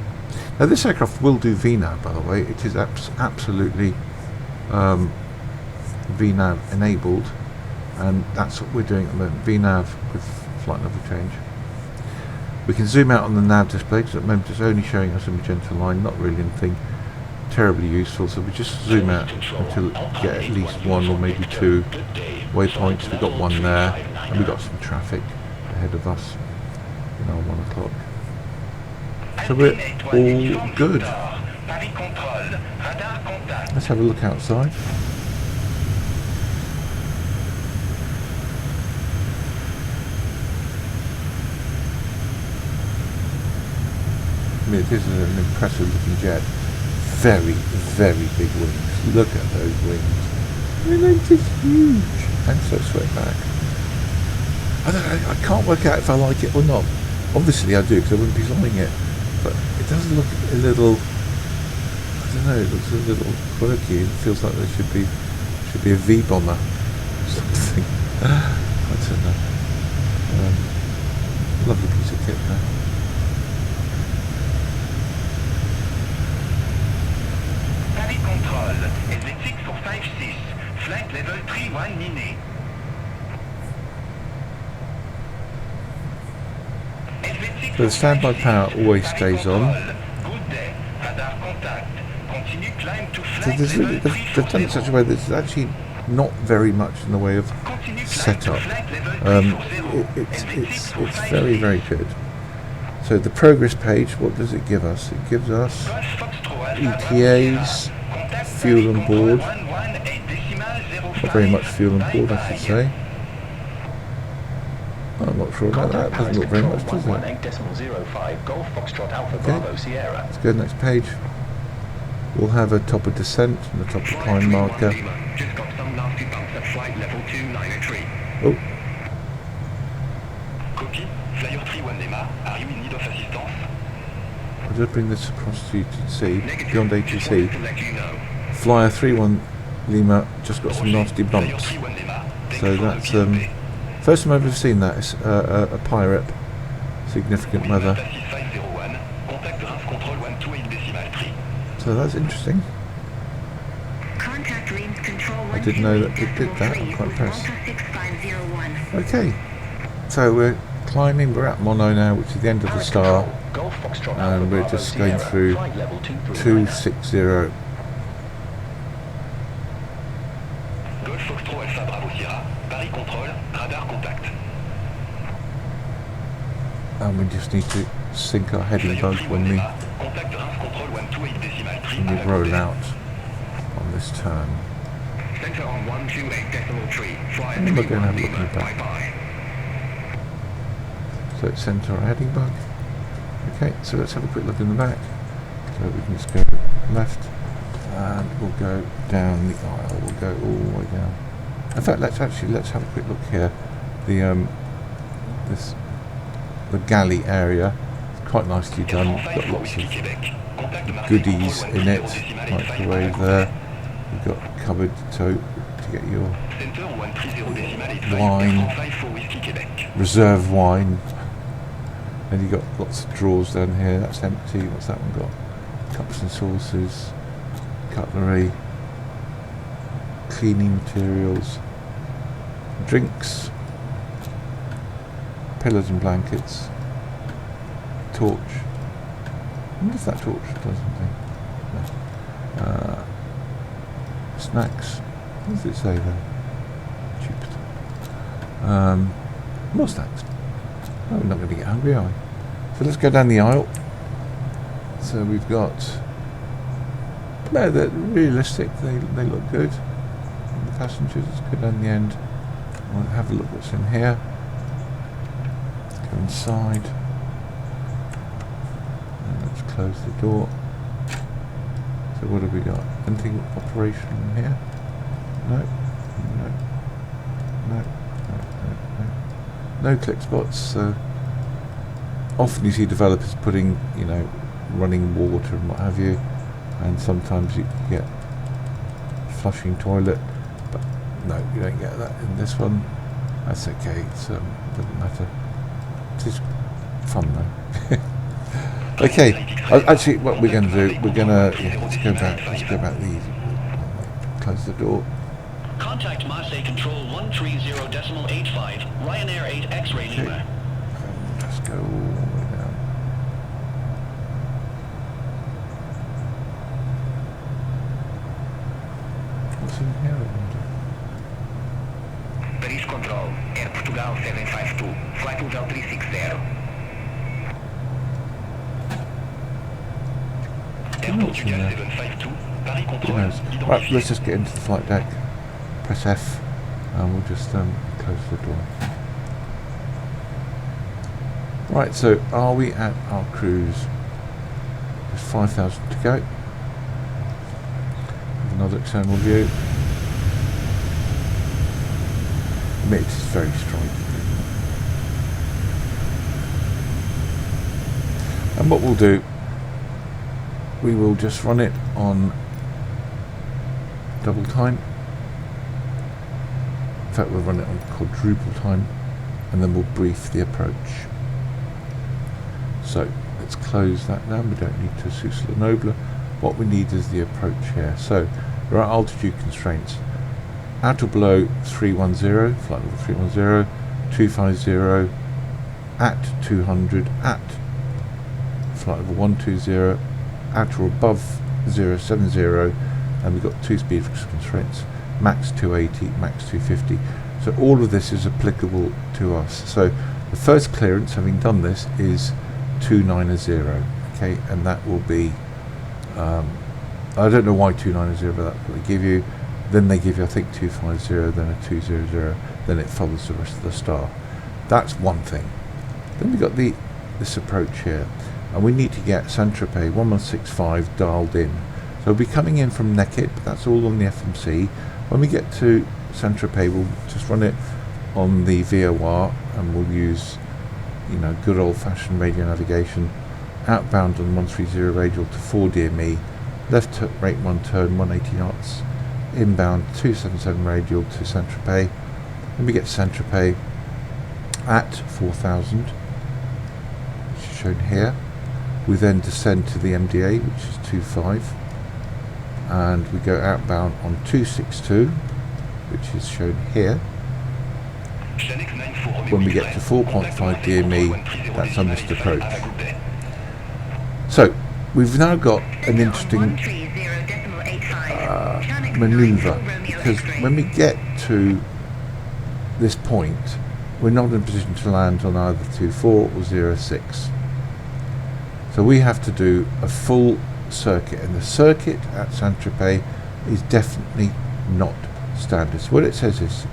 Now this aircraft will do VNAV, by the way. It is absolutely VNAV enabled, and that's what we're doing at the moment. VNAV with flight level change. We can zoom out on the nav display because at the moment it's only showing us a magenta line, not really anything terribly useful. So we just zoom out until we get at least one or maybe two waypoints. We've got one there, and we've got some traffic ahead of us in our 1 o'clock. So we're all good. Let's have a look outside. I mean, it is an impressive looking jet. Very, very big wings. Look at those wings. I mean, they're just huge. And so swept back. I can't work out if I like it or not. Obviously I do, because I wouldn't be flying it. But it does look a little, I don't know, it looks a little quirky. It feels like there should be a V-bomber or something. I don't know. Lovely piece of kit there. Helvétique for 56, flight level 31 Niné. So the standby power always stays on. So they've done it in such a way that there's actually not very much in the way of setup. It's very, very good. So the progress page, what does it give us? It gives us ETAs, fuel on board, not very much fuel on board I should say. I'm not sure about that, doesn't look very much, does it? Okay, let's go to the next page. We'll have a top of descent and a top of climb marker. Oh. I'll just bring this across to you to see, beyond ATC. Flyer 31 Lima just got some nasty bumps. So that's first time I've ever seen that. It's a pirate, significant weather. So that's interesting. I didn't know that it did that. I'm quite impressed. Okay, so we're climbing. We're at Mono now, which is the end of the star, and we're just going through 260. And we just need to sync our heading bug when we roll out on this turn. And we're going to have a look at the back. So it's centre our heading bug. Okay, so let's have a quick look in the back. So we can just go left and we'll go down the aisle. We'll go all the way down. In fact, let's have a quick look here. The galley area, it's quite nicely done. It's got lots of goodies in it. Microwave there. You've got a cupboard to get your wine, reserve wine. And you've got lots of drawers down here. That's empty. What's that one got? Cups and saucers, cutlery, cleaning materials, drinks, pillows and blankets, torch. I wonder if that torch does something. No. Snacks. What does it say there? Jupiter. More snacks. Oh, we're not going to get hungry, are we? So let's go down the aisle. So we've got... No, they're realistic. They look good. And the passengers, let's go down the end. We'll have a look what's in here. Go inside. And let's close the door. So what have we got? Anything operational in here? No. No. No. No. No. No. No click spots. So often you see developers putting, you know, running water and what have you, and sometimes you get flushing toilet, but no, you don't get that in this one. That's okay. It's doesn't matter. It's fun though. Okay. Actually, what we're going to do, we're going to let's go back. Let's go back the easy. Close the door. Contact Marseille Control 130.85, Ryanair 8 X-ray Lima. Let's go all the way down. What's in here, I wonder? Paris Control, Air Portugal 752, flight level 360. Air Portugal 752, Paris Control. Right, let's just get into the flight deck. Press F, and we'll just close the door. Right, so are we at our cruise? There's 5,000 to go. Have another external view. It is very striking. And what we'll do, we will just run it on double time. In fact, we'll run it on quadruple time, and then we'll brief the approach. So let's close that down. We don't need Toussus Le Noble. What we need is the approach here. So there are altitude constraints. At or below 310, flight level 310, 250, at 200, at flight level 120, at or above 070, and we've got two speed constraints, max 280, max 250. So all of this is applicable to us. So the first clearance, having done this, is 290, okay, and that will be, I don't know why 290, but that's what they give you. Then they give you, I think, 250, then a 200, then it follows the rest of the star. That's one thing. Then we've got this approach here, and we need to get Saint-Tropez 1165 dialed in. So we'll be coming in from NEKIP, that's all on the FMC. When we get to Saint-Tropez, we'll just run it on the VOR, and we'll use, you know, good old-fashioned radio navigation. Outbound on 130 radial to 4DME, left rate 1 turn, 180 knots. Inbound 277 radial to Saint-Tropez. Then we get to Saint-Tropez at 4,000, which is shown here. We then descend to the MDA, which is 25, and we go outbound on 262, which is shown here. When we get to 4.5 DME, that's our missed approach. So we've now got an interesting manoeuvre, because when we get to this point, we're not in a position to land on either 24 or 06. So we have to do a full circuit, and the circuit at Saint-Tropez is definitely not standard. So what it says is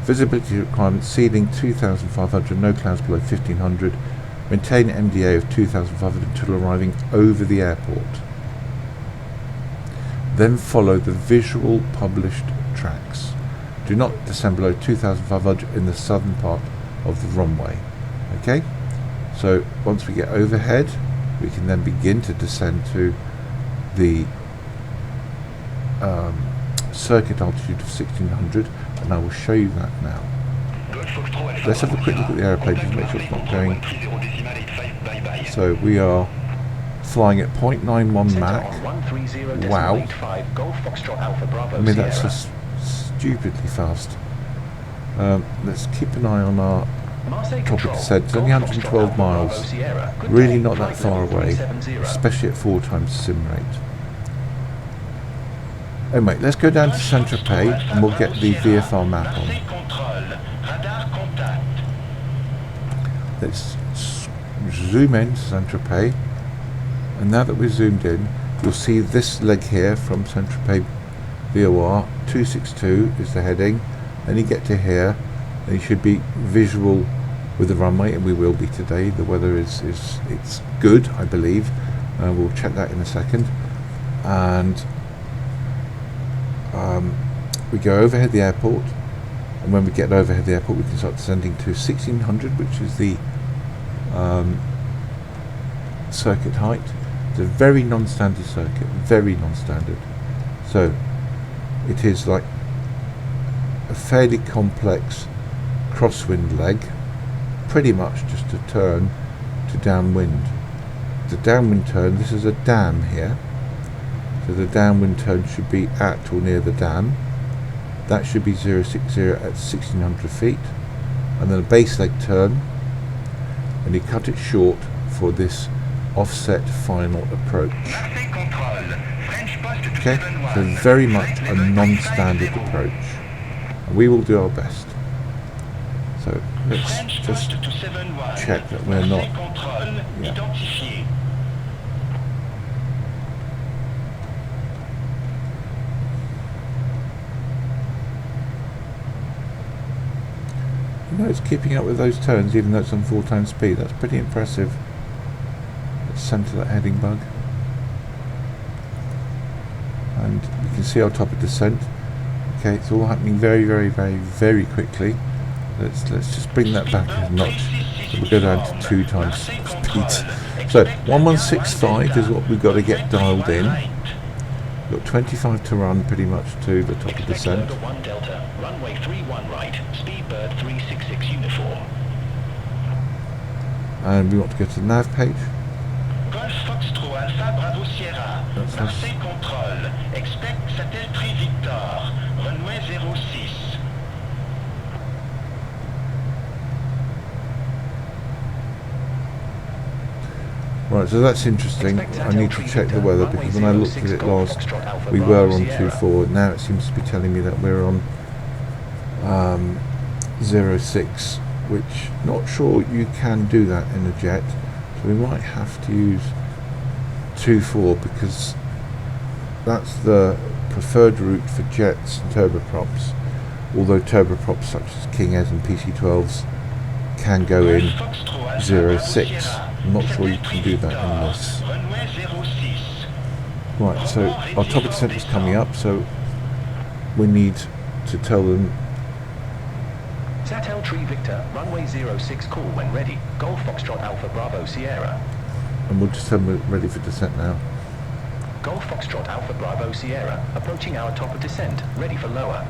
visibility requirements: ceiling 2,500, no clouds below 1,500, maintain MDA of 2,500 until arriving over the airport. Then follow the visual published tracks. Do not descend below 2,500 in the southern part of the runway. Okay, so once we get overhead, we can then begin to descend to the circuit altitude of 1,600, and I will show you that now. Let's have a quick look at the aeroplane just to make sure it's not going. So we are flying at 0.91 Mach. Wow. I mean, that's just stupidly fast. Let's keep an eye on our top of descent. It's only 112 miles. Really not that far away, especially at 4 times sim rate. Anyway, let's go down to Saint-Tropez and we'll get the VFR map on. Let's zoom in to Saint-Tropez, and now that we're zoomed in, you'll see this leg here from Saint-Tropez VOR 262 is the heading. Then you get to here, and you should be visual with the runway, and we will be today. The weather it's good, I believe. We'll check that in a second. and we go overhead the airport, and when we get overhead the airport we can start descending to 1600, which is the circuit height. It's a very non-standard circuit, very non-standard. So it is like a fairly complex crosswind leg, pretty much just a turn to downwind. The downwind turn, this is a dam here, so the downwind turn should be at or near the dam. That should be 060 at 1600 feet, and then a base leg turn, and you cut it short for this offset final approach. Okay, so very much a non-standard approach, and we will do our best. So let's just check that we're not. Yeah. You know, it's keeping up with those turns even though it's on 4 times speed. That's pretty impressive. Let's center that heading bug. And we can see our top of descent. Okay, it's all happening very, very, very, very quickly. Let's just bring that back a notch. So we'll go down to 2 times speed. So 1165 is what we've got to get dialed in. We've got 25 to run pretty much to the top of descent. Runway 31 right, Speedbird 366 uniform. And we want to go to the nav page. Golf Foxtrot Alpha Bravo Sierra. Marseille contrôle. Expect XATEL 3 Victor. Runway 06. Right, so that's interesting. I need to check the weather because when I looked at it last, we were on 24. Now it seems to be telling me that we're on 06, which not sure you can do that in a jet. So we might have to use 24 because that's the preferred route for jets and turboprops. Although turboprops such as King Airs and PC-12s can go in 06. I'm not sure you can do that in this. Right, so our top of descent is coming up, so we need to tell them. XATEL 3 Victor, runway 06 call when ready. Golf Foxtrot Alpha Bravo Sierra. And we'll just tell them we're ready for descent now. Golf Foxtrot Alpha Bravo Sierra, approaching our top of descent, ready for lower.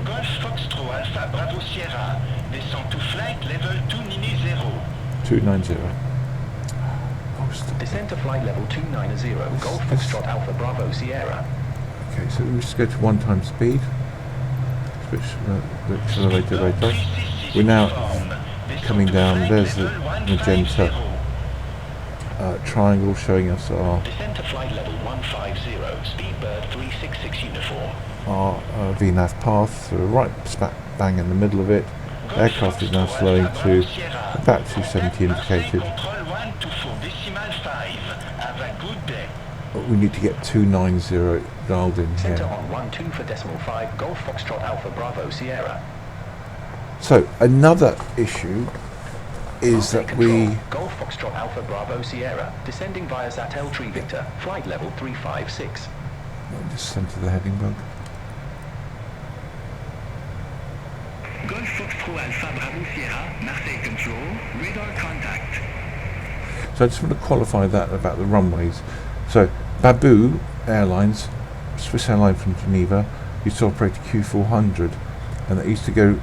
Golf Foxtrot Alpha Bravo Sierra. Descend to flight level 290. 290. Descend to flight level 290, Golf Foxtrot Alpha Bravo Sierra. Okay, so we just go to 1 times speed. Switch the accelerator right off. We're now coming down. There's the magenta triangle showing us our Descend to flight level 150, Speedbird 366 uniform. Our VNAV path, so we're right smack bang in the middle of it. Aircraft is now slowing to about 270 indicated. But we need to get 290 dialed in Center here. on 12 for decimal 5, Golf Foxtrot Alpha Bravo Sierra. So another issue is that we Golf Foxtrot Alpha Bravo Sierra, descending via XATEL 3 Victor, flight level 356. just center the heading bug. Golf Foxtrot Alpha Bravo Sierra, Marseille control, radar contact. So I just want to qualify that about the runways. So Baboo Airlines, Swiss airline from Geneva, used to operate a Q400, and they used to go,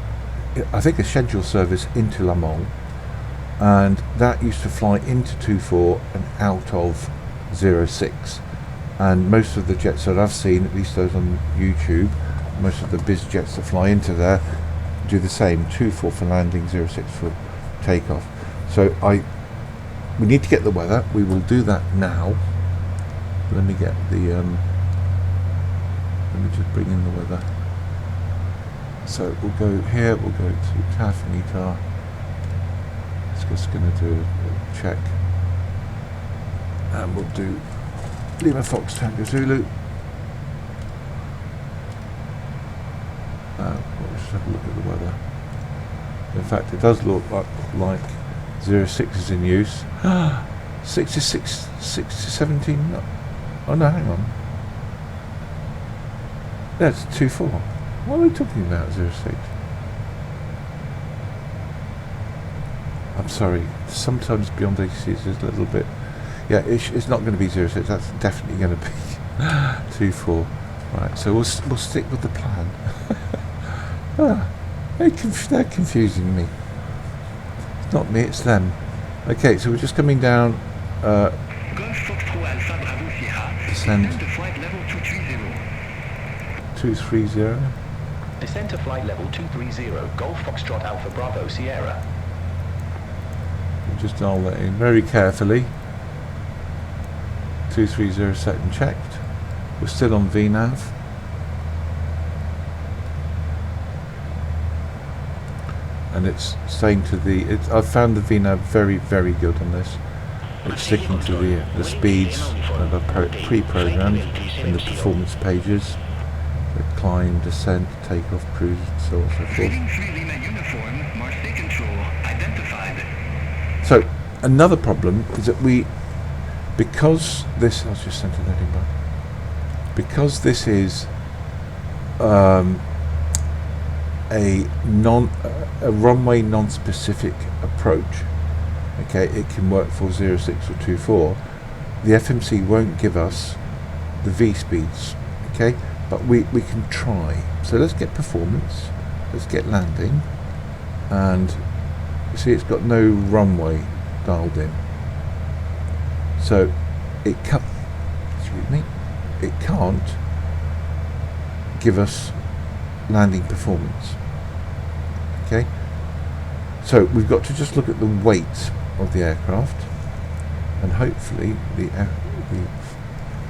I think, a scheduled service into Le Mans, and that used to fly into 24 and out of 06. And most of the jets that I've seen, at least those on YouTube, most of the biz jets that fly into there do the same, 24 for landing, 06 for takeoff. So we need to get the weather. We will do that now. Let me get the let me just bring in the weather. So we'll go here, we'll go to TAF and ETAR. It's just going to do a check, and we'll do Lima Fox Tango Zulu. We'll just have a look at the weather. In fact, it does look like 06 is in use. 66, 17 knots. Oh no, hang on. That's 24. What are we talking about, 06? I'm sorry, sometimes beyond 86 is a little bit... Yeah, it's not going to be 06, that's definitely going to be 24. Right, so we'll stick with the plan. They're confusing me. It's not me, it's them. Okay, so we're just coming down... descend... 230. Descend to flight level 230, Golf Foxtrot Alpha Bravo Sierra. We'll just dial that in very carefully. 230 set and checked. We're still on VNAV. And it's staying to the... I've found the VNAV very, very good on this. It's sticking to the speeds that are pre-programmed in the performance pages. The climb, descent, takeoff, cruise, so on and so forth. So, another problem is that because this... I was just sent to Edinburgh. Because this is a runway non-specific approach, okay, it can work for 06 or 24. The FMC won't give us the V speeds, okay, but we can try. So let's get performance, let's get landing, and you see it's got no runway dialed in, so it can't give us landing performance. Okay, so we've got to just look at the weight of the aircraft, and hopefully the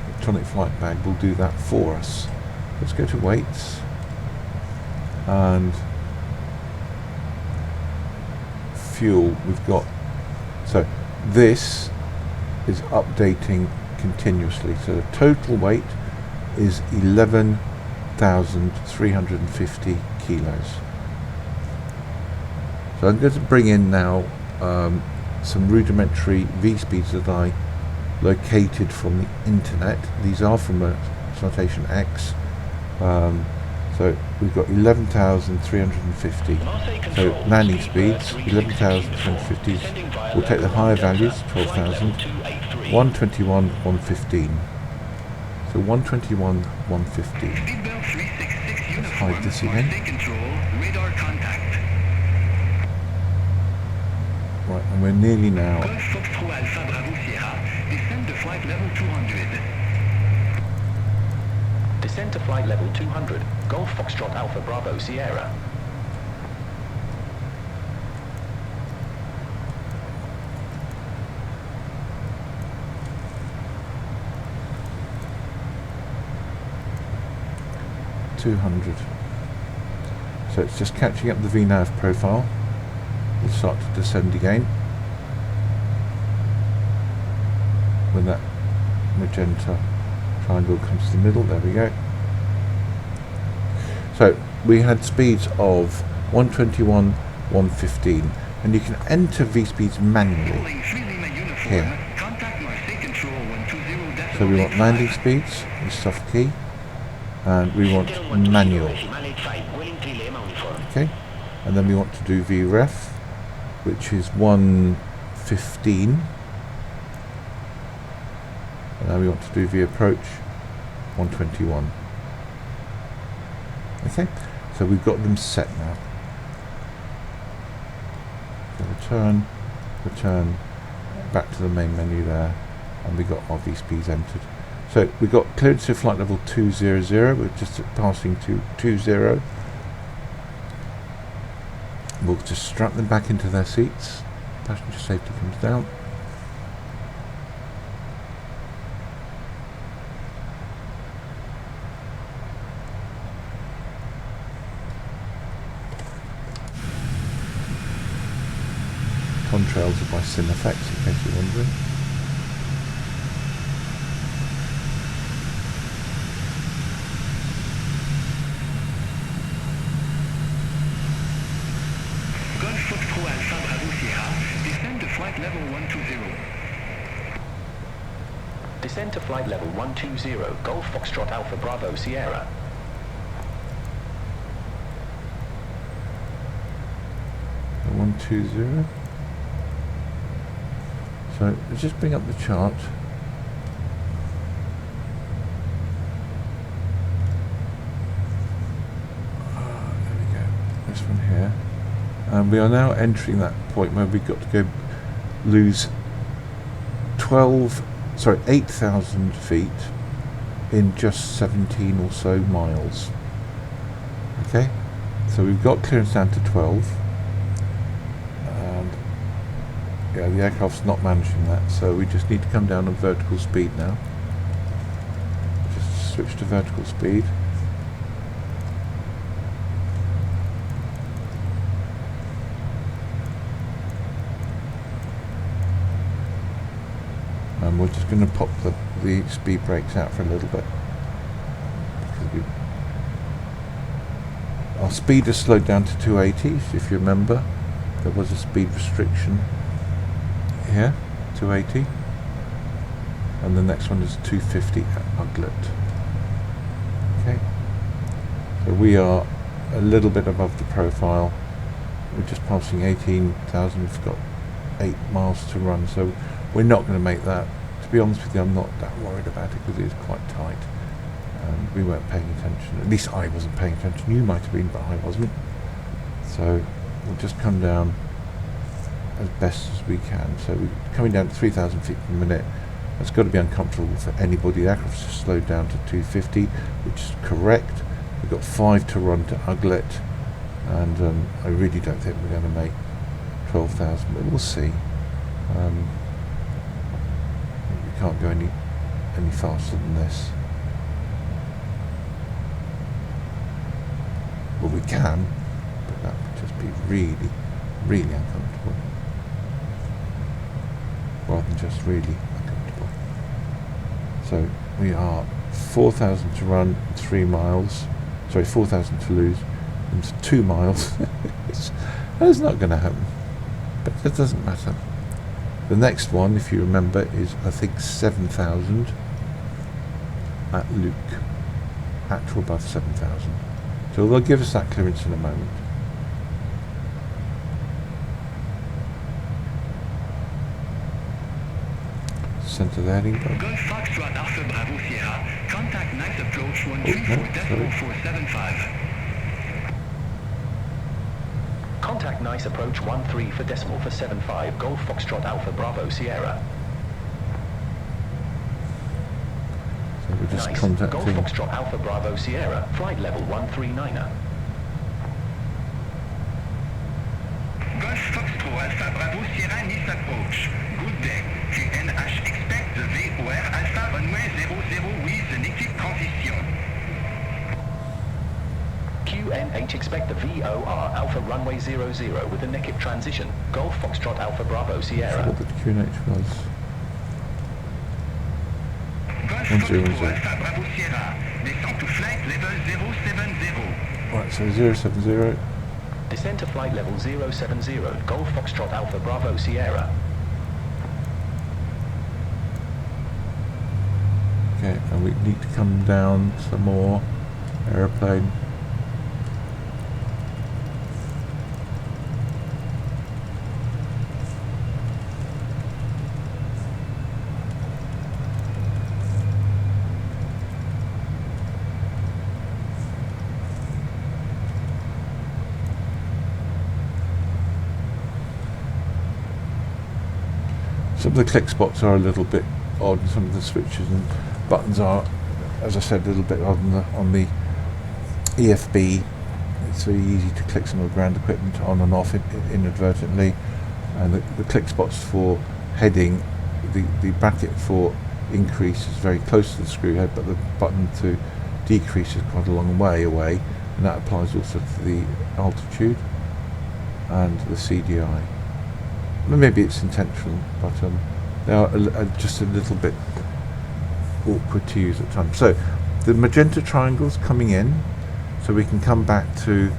electronic flight bag will do that for us. Let's go to weights and fuel. We've got, so this is updating continuously, so the total weight is 11,350 kilos. So I'm going to bring in now some rudimentary V speeds that I located from the internet. These are from a Citation X. So we've got 11,350. So landing speeds, 11,350. We'll take the higher values, 12,000. 121, 115. So 121, 115. Let's hide this again. Right, and we're nearly now. Descend to flight level 200, Golf Foxtrot Alpha Bravo Sierra. So it's just catching up the VNAV profile. We'll start to descend again when that magenta triangle comes to the middle. There we go. So we had speeds of 121, 115, and you can enter V speeds manually here. So we want landing speeds, the soft key, and we want manual. Okay, and then we want to do VREF, which is 115, and now we want to do V approach 121. Okay, so we've got them set now. So return back to the main menu there, and we got our V speeds entered. So we got clearance to flight level 200. We're just passing to 20. We'll just strap them back into their seats. Passenger safety comes down. Contrails are by SimFX, in case you're wondering. Descend to flight level 120, Golf Foxtrot Alpha Bravo Sierra. So 120. So let's just bring up the chart. There we go. This one here. And we are now entering that point where we've got to go lose 8,000 feet in just 17 or so miles. Okay, so we've got clearance down to 12, and yeah, the aircraft's not managing that, so we just need to come down on vertical speed now. Just switch to vertical speed. And we're just going to pop the speed brakes out for a little bit. Because our speed has slowed down to 280, if you remember. There was a speed restriction here, 280. And the next one is 250 at Uglet. Okay. So we are a little bit above the profile. We're just passing 18,000. We've got 8 miles to run, so we're not going to make that. To be honest with you, I'm not that worried about it because it is quite tight and we weren't paying attention. At least I wasn't paying attention. You might have been, but I wasn't. So we'll just come down as best as we can. So we're coming down to 3,000 feet per minute. That's got to be uncomfortable for anybody. The aircraft's just slowed down to 250, which is correct. We've got 5 to run to Uglet, and I really don't think we're going to make 12,000, but we'll see. We can't go any faster than this. Well, we can, but that would just be really, really uncomfortable. Rather than just really uncomfortable. So we are 4,000 to run, 3 miles. Sorry, 4,000 to lose, and 2 miles. That's not going to happen. But that doesn't matter. The next one, if you remember, is I think 7,000 at Luke, at or above 7,000. So they'll give us that clearance in a moment. Centre the heading bar. Golf Foxtrot Alpha Bravo Sierra, contact nice approach 134.475. Contact nice approach 13 for decimal for 75, Golf Foxtrot Alpha Bravo Sierra. So we're just Nice. contacting. Golf Foxtrot Alpha Bravo Sierra, flight level 139er. Golf Foxtrot Alpha Bravo Sierra Nice approach. Good day. QNH expect the VOR Alpha runway 00 with the NEKIP transition. QNH expect the VOR Alpha runway 00 with the NEKIP transition. Golf Foxtrot Alpha Bravo Sierra. What the QNH was. Golf 100. Foxtrot Alpha Bravo Sierra, descend to flight level 070. Right, so 070. Descend to flight level 070, Golf Foxtrot Alpha Bravo Sierra. Okay, and we need to come down some more. Aeroplane. Some of the click spots are a little bit odd, and some of the switches and buttons are, as I said, a little bit odd on the EFB. It's very easy to click some of the ground equipment on and off inadvertently, and the click spots for heading, the bracket for increase is very close to the screw head, but the button to decrease is quite a long way away, and that applies also to the altitude and the CDI. Maybe it's intentional, but they are just a little bit awkward to use at times. So the magenta triangle's coming in, so we can come back to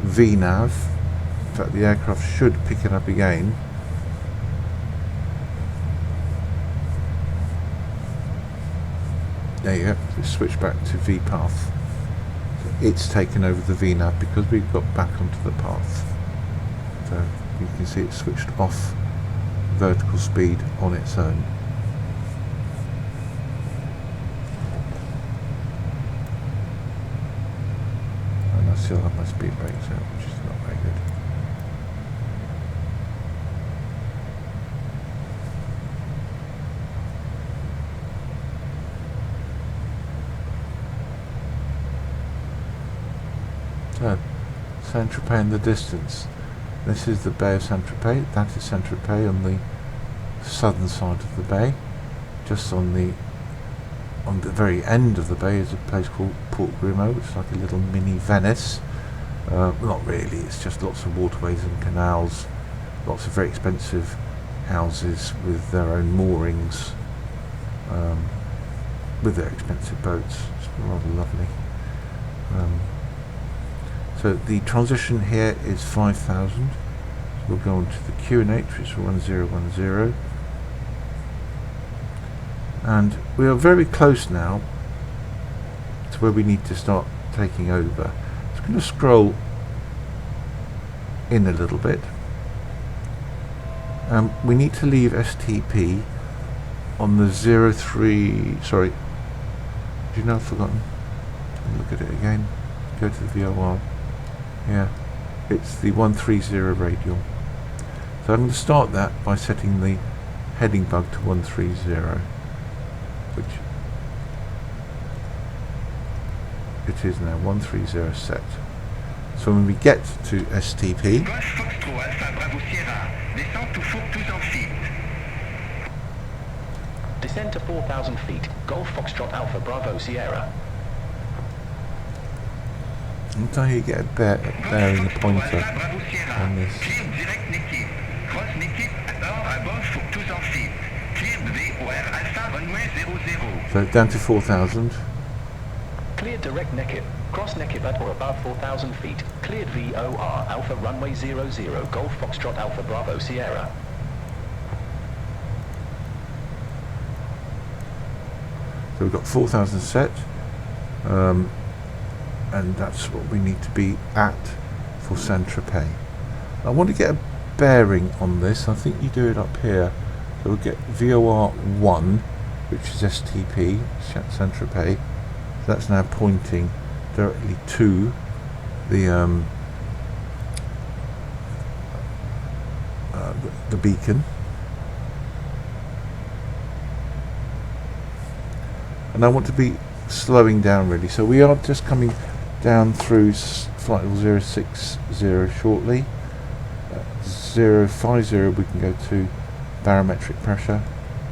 VNAV. In fact, the aircraft should pick it up again. there you go, just switch back to V path. It's taken over the VNAV because we've got back onto the path. So you can see it switched off vertical speed on its own. And I still have my speed brakes out, which is not very good. So, Saint-Tropez in the distance. This is the Bay of Saint-Tropez. That is Saint-Tropez on the southern side of the bay. Just on the very end of the bay is a place called Port Grimaud, which is like a little mini Venice. Not really, it's just lots of waterways and canals, lots of very expensive houses with their own moorings, with their expensive boats. It's rather lovely. So the transition here is 5,000. So we'll go on to the QNH, which is 1010. And we are very close now to where we need to start taking over. It's going to scroll in a little bit. We need to leave STP on the 03, sorry, do you know I've forgotten? Look at it again, go to the VOR. Yeah, it's the 130 radial. So I'm going to start that by setting the heading bug to 130, which it is now 130 set. So when we get to STP, Golf Foxtrot Alpha Bravo Sierra, descend to 4,000 feet. Descend to 4,000 feet. Golf Foxtrot Alpha Bravo Sierra. until you get a bearing the pointer on this. Clear direct NEKIP. Cross NEKIP above 4,000 feet. Clear VOR Alpha runway 00. So down to 4,000. Cleared direct NEKIP. Cross NEKIP at or above 4,000 feet. Cleared VOR Alpha runway 00. Golf Foxtrot Alpha Bravo Sierra. So we've got 4,000 set, and that's what we need to be at for Saint-Tropez. I want to get a bearing on this. I think you do it up here. So we'll get VOR 1, which is STP, Saint-Tropez. So that's now pointing directly to the beacon. And I want to be slowing down really, so we are just coming down through flight level 060 shortly. 050 we can go to barometric pressure,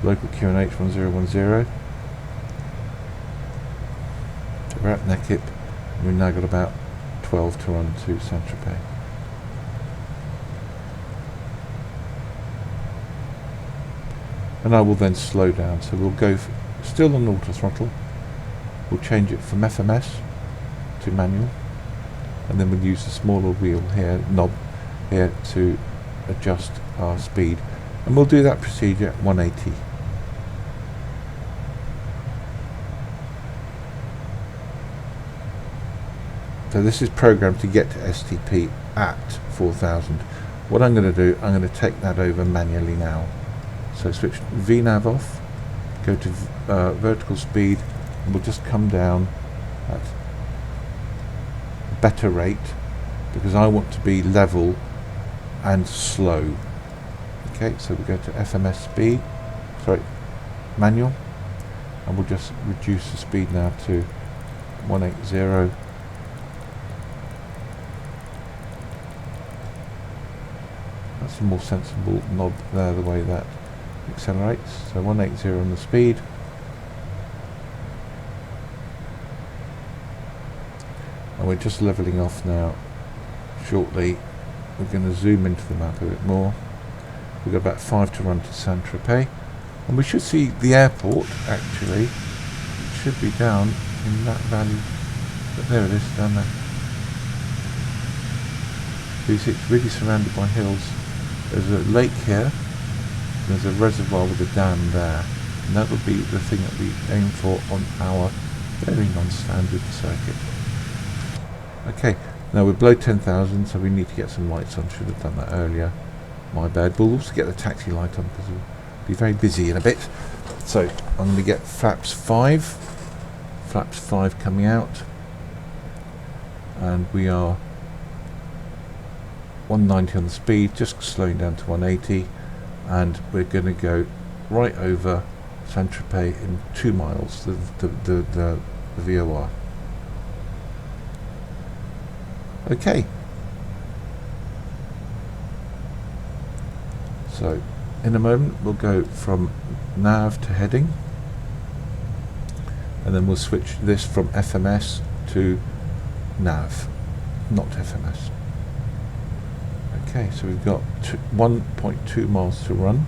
local QNH 1010. So we're at NEKIP, and we've now got about 12 to run to Saint-Tropez. And I will then slow down, so we'll go still on auto throttle. We'll change it from FMS to manual, and then we'll use the smaller wheel here, knob here, to adjust our speed, and we'll do that procedure at 180. So this is programmed to get to STP at 4,000. What I'm going to do, I'm going to take that over manually now. So switch VNAV off, go to vertical speed, and we'll just come down at a better rate because I want to be level and slow. Okay, so we go to FMS speed, manual, and we'll just reduce the speed now to 180. That's a more sensible knob there, the way that accelerates. So 180 on the speed. And we're just levelling off now. Shortly we're going to zoom into the map a bit more. We've got about 5 to run to Saint-Tropez, and we should see the airport actually. It should be down in that valley, but there it is, down there. So you see it's really surrounded by hills. There's a lake here, there's a reservoir with a dam there, and that would be the thing that we aim for on our very non-standard circuit. Okay, now we're below 10,000, so we need to get some lights on. Should have done that earlier. My bad. We'll also get the taxi light on because we'll be very busy in a bit. So I'm going to get flaps 5. Flaps 5 coming out. And we are 190 on the speed, just slowing down to 180. And we're going to go right over Saint-Tropez in 2 miles, the VOR. Okay. So, in a moment we'll go from nav to heading, and then we'll switch this from FMS to nav, not FMS. Okay, so we've got 1.2 miles to run.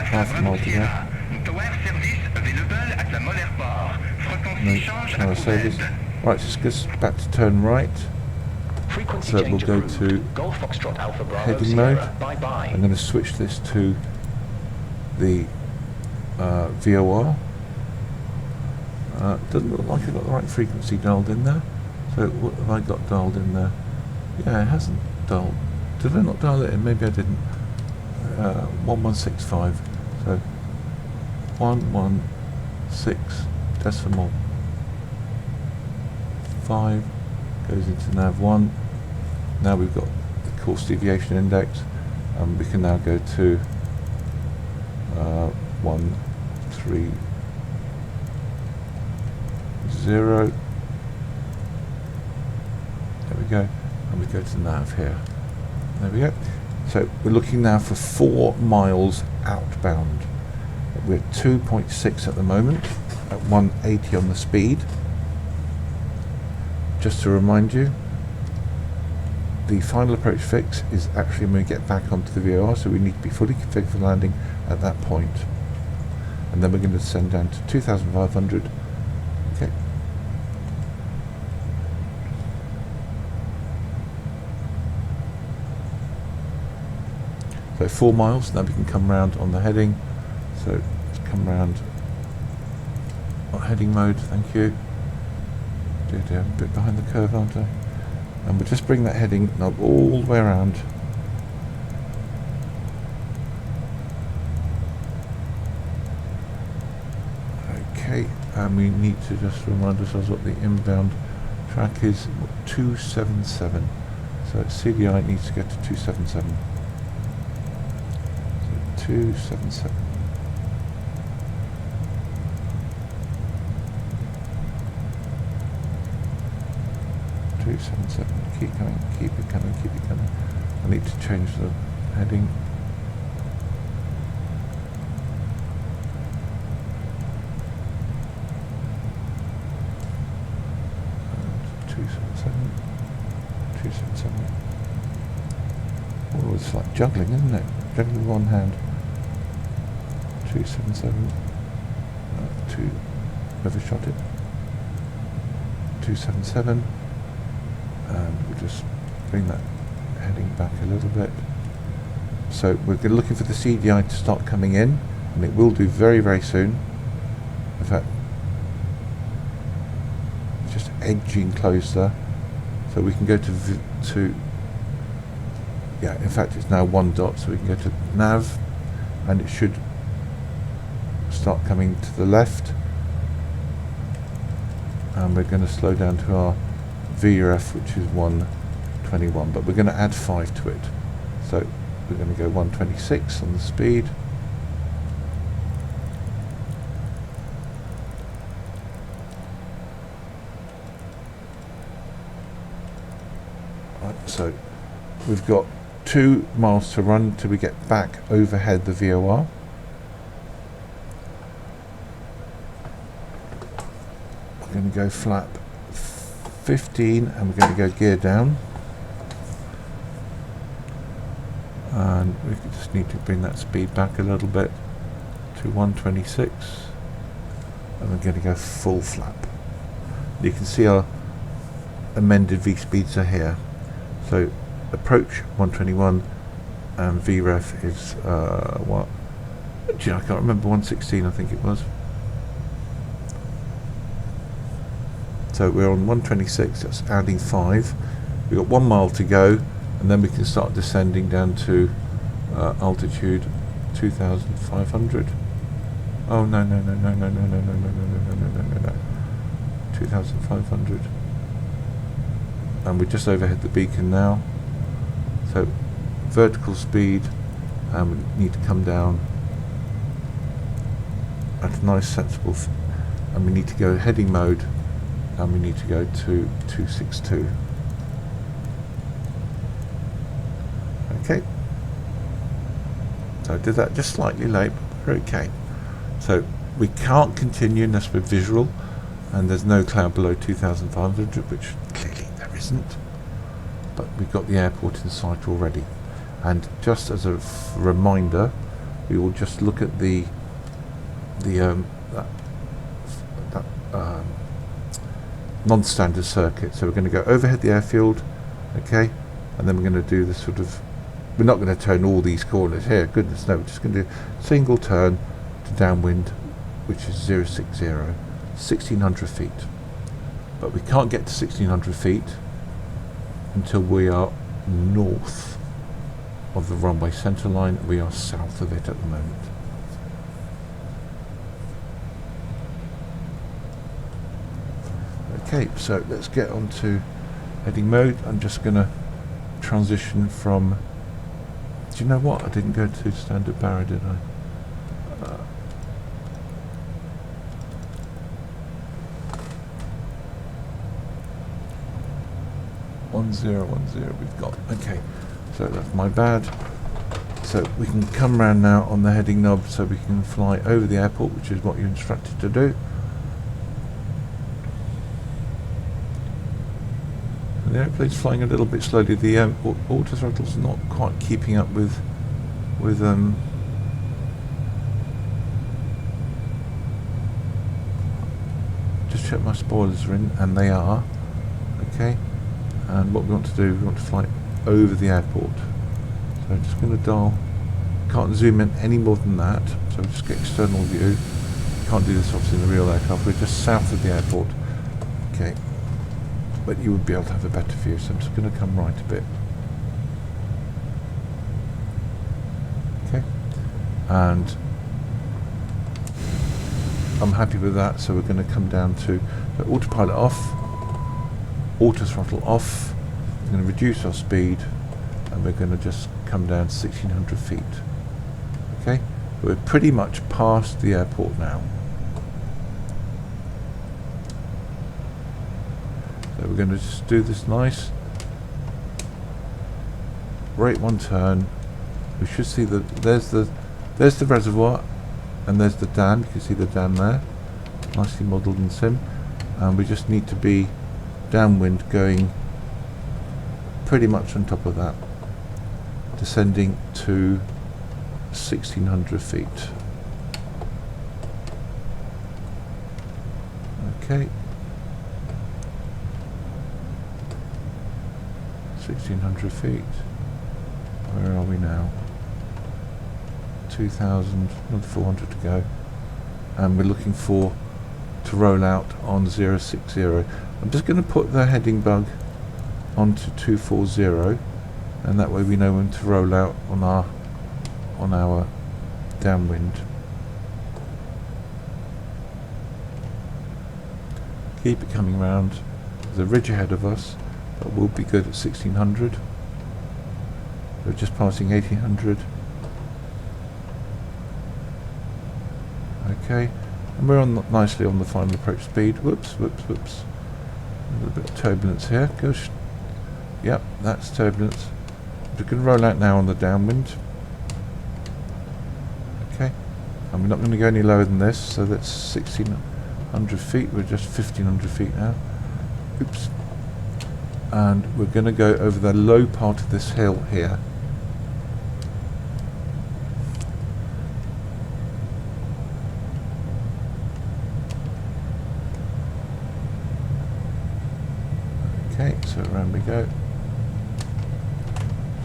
Half a mile to go. Right, so it's just about to turn right. So we'll go to heading mode. I'm going to switch this to the VOR. Doesn't look like I've got the right frequency dialed in there. So what have I got dialed in there? Yeah, it hasn't dialed. Did I not dial it in? Maybe I didn't. 1165. So 116 decimal 5 goes into nav 1. Now we've got the course deviation index, and we can now go to 130. There we go, and we go to nav here. There we go. So we're looking now for 4 miles outbound. We're 2.6 at the moment, at 180 on the speed. Just to remind you, the final approach fix is actually when we get back onto the VOR, so we need to be fully configured for landing at that point. And then we're going to descend down to 2,500. Okay. So 4 miles, now we can come round on the heading. So let's come round on heading mode, thank you. I'm a bit behind the curve, aren't I? And we'll just bring that heading knob all the way around. Okay, and we need to just remind ourselves what the inbound track is. 277. So CDI needs to get to 277. So 277. Keep coming, keep it coming, keep it coming. I need to change the heading. And 277. 277. Oh, it's like juggling, isn't it? Juggling with one hand. 277. 2. Overshot it. 277. And we'll just bring that heading back a little bit. So we're looking for the CDI to start coming in, and it will do very, very soon. In fact, just edging closer, so we can go to yeah, in fact it's now 1 dot, so we can go to nav, and it should start coming to the left, and we're going to slow down to our VRF, which is 121, but we're going to add 5 to it. So we're going to go 126 on the speed. Right, so we've got 2 miles to run till we get back overhead the VOR. We're going to go flap 15, and we're going to go gear down, and we just need to bring that speed back a little bit to 126, and we're going to go full flap. You can see our amended V-speeds are here. So approach 121 and VREF is what? Gee, I can't remember, 116 I think it was. So we're on 126, that's adding 5. We've got 1 mile to go, and then we can start descending down to altitude 2,500. Oh no no no no no no no no no no no no no no 2,500. And we're just overhead the beacon now. So vertical speed, and we need to come down at a nice sensible and we need to go heading mode, and we need to go to 262. Okay, so I did that just slightly late, but we're okay. So we can't continue unless we're visual, and there's no cloud below 2,500, which clearly there isn't, but we've got the airport in sight already. And just as a reminder, we will just look at the non-standard circuit. So we're going to go overhead the airfield, okay, and then we're going to do this sort of, we're not going to turn all these corners here, goodness no, we're just going to do single turn to downwind, which is 060, 1,600 feet. But we can't get to 1,600 feet until we are north of the runway centre line. We are south of it at the moment. Okay, so let's get on to heading mode. I'm just going to transition from, do you know what, I didn't go to standard barra, did I? 1010 we've got. Okay, so that's my bad. So we can come round now on the heading knob, so we can fly over the airport, which is what you're instructed to do. The airplane's flying a little bit slowly. The auto throttle's not quite keeping up with just check my spoilers are in, and they are. Okay, and what we want to do, we want to fly over the airport. So I'm just going to dial, can't zoom in any more than that, so we'll just get external view. Can't do this obviously in the real aircraft. We're just south of the airport. Okay, but you would be able to have a better view, so I'm just going to come right a bit. Okay, and I'm happy with that, so we're going to come down to autopilot off, auto throttle off. We're going to reduce our speed, and we're going to just come down to 1,600 feet. Okay, we're pretty much past the airport now. So we're going to just do this nice. Rate 1 turn. We should see that there's the reservoir, and there's the dam. You can see the dam there, nicely modelled in sim. And we just need to be downwind, going pretty much on top of that, descending to 1,600 feet. Okay. 1,600 feet. Where are we now? 2,000, another 400 to go. And we're looking to roll out on 060. I'm just going to put the heading bug onto 240, and that way we know when to roll out on our downwind. Keep it coming round. There's a ridge ahead of us, but we'll be good at 1,600. We're just passing 1,800. Okay, and we're on nicely on the final approach speed. Whoops, whoops, whoops. A little bit of turbulence here. Gosh. Yep, that's turbulence. We're going to roll out now on the downwind. Okay, and we're not going to go any lower than this, so that's 1,600 feet. We're just 1,500 feet now. Oops. And we're going to go over the low part of this hill here. Okay, so around we go.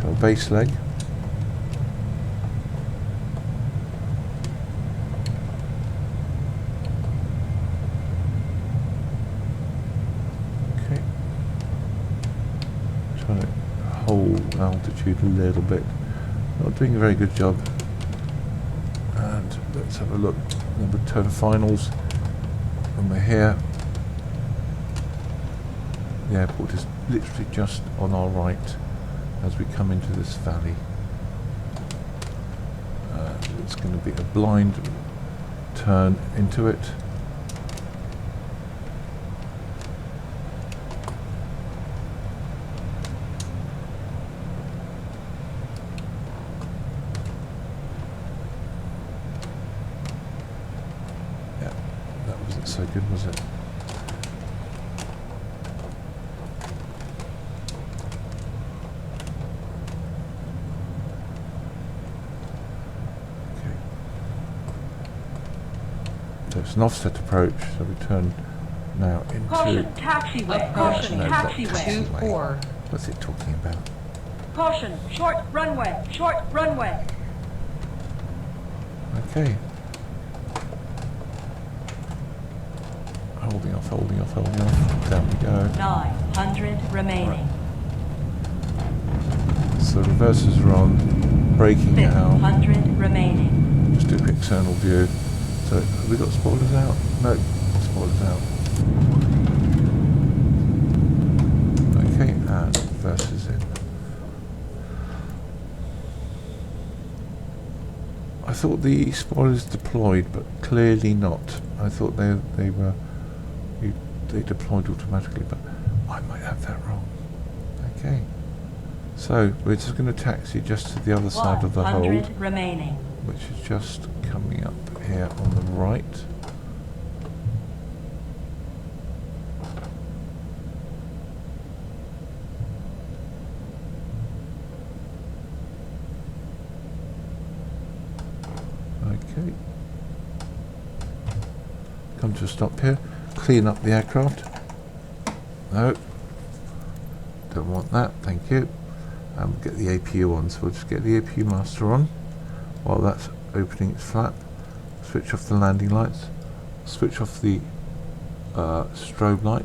So our base leg. Okay. Trying to hold altitude a little bit. Not doing a very good job. And let's have a look. Then we'll turn finals when we're here. The airport is literally just on our right as we come into this valley. It's going to be a blind turn into it. Yeah, that wasn't so good, was it? So it's an offset approach, so we turn now into... Caution, taxiway. Caution, No, not taxiway. 24. What's it talking about? Caution, short runway. Short runway. Okay. Holding off, holding off, holding off. Down we go. 900 remaining. So reversers are on, braking now. 600 remaining. Just do a quick external view. So have we got spoilers out? No, spoilers out. Okay, and reversers in. I thought the spoilers deployed, but clearly not. I thought they deployed automatically, but I might have that wrong. Okay. So we're just going to taxi just to the other side of the hold, 100 remaining. which is just coming up here on the right. Okay. Come to a stop here. Clean up the aircraft. No. Don't want that, thank you. And we'll get the APU on, so we'll just get the APU master on while that's opening its flap. Switch off the landing lights. Switch off the strobe light.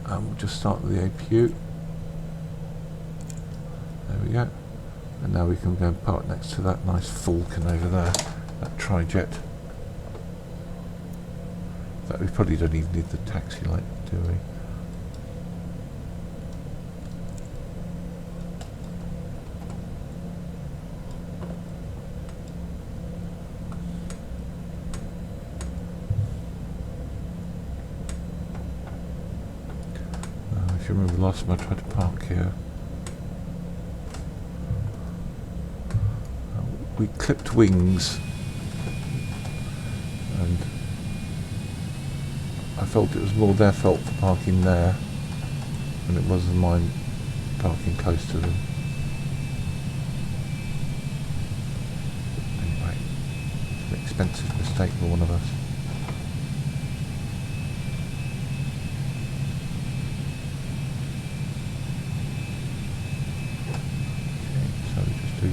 And we'll just start with the APU. There we go. And now we can go and park next to that nice Falcon over there, that tri-jet. That we probably don't even need the taxi light, do we? If you remember last time I tried to park here, we clipped wings, and I felt it was more their fault for parking there than it was mine parking close to them. Anyway, it's an expensive mistake for one of us. Okay, so we just do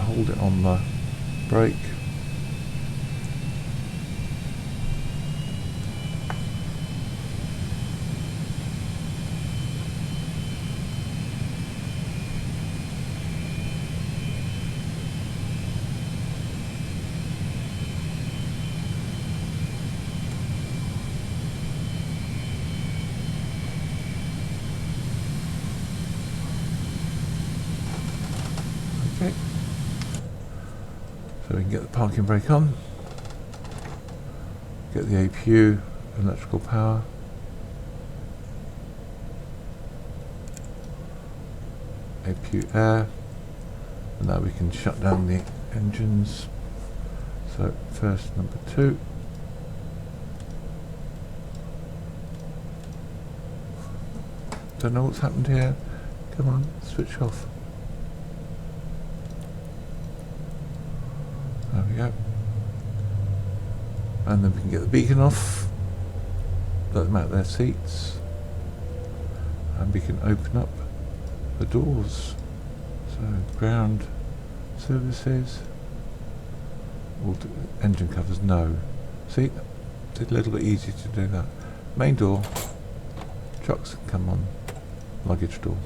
hold it on the brake. Okay. So we can get the parking brake on, get the APU, electrical power, APU air, and now we can shut down the engines. So first number 2. Don't know what's happened here. Come on, switch off. There we go. And then we can get the beacon off. let them out their seats, and we can open up the doors. So ground services, engine covers, no. See, it's a little bit easier to do that. Main door, trucks can come on, luggage door.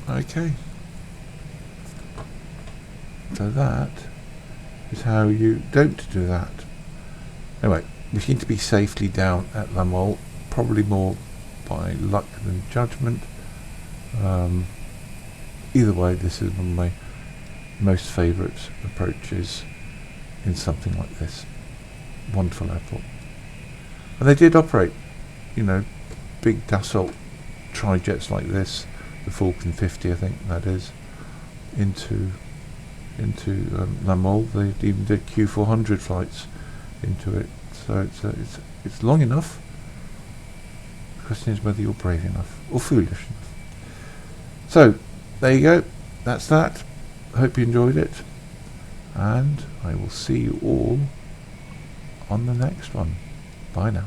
Okay, so that is how you don't do that. Anyway, we seem to be safely down at La Mole, probably more by luck than judgment. Either way, this is one of my most favourite approaches in something like this. Wonderful airport. And they did operate, you know, big Dassault tri-jets like this, the Falcon 50 I think that is, into La Mole. They even did Q400 flights into it. So it's long enough. The question is whether you're brave enough or foolish enough. So there you go. That's that. Hope you enjoyed it, and I will see you all on the next one. Bye now.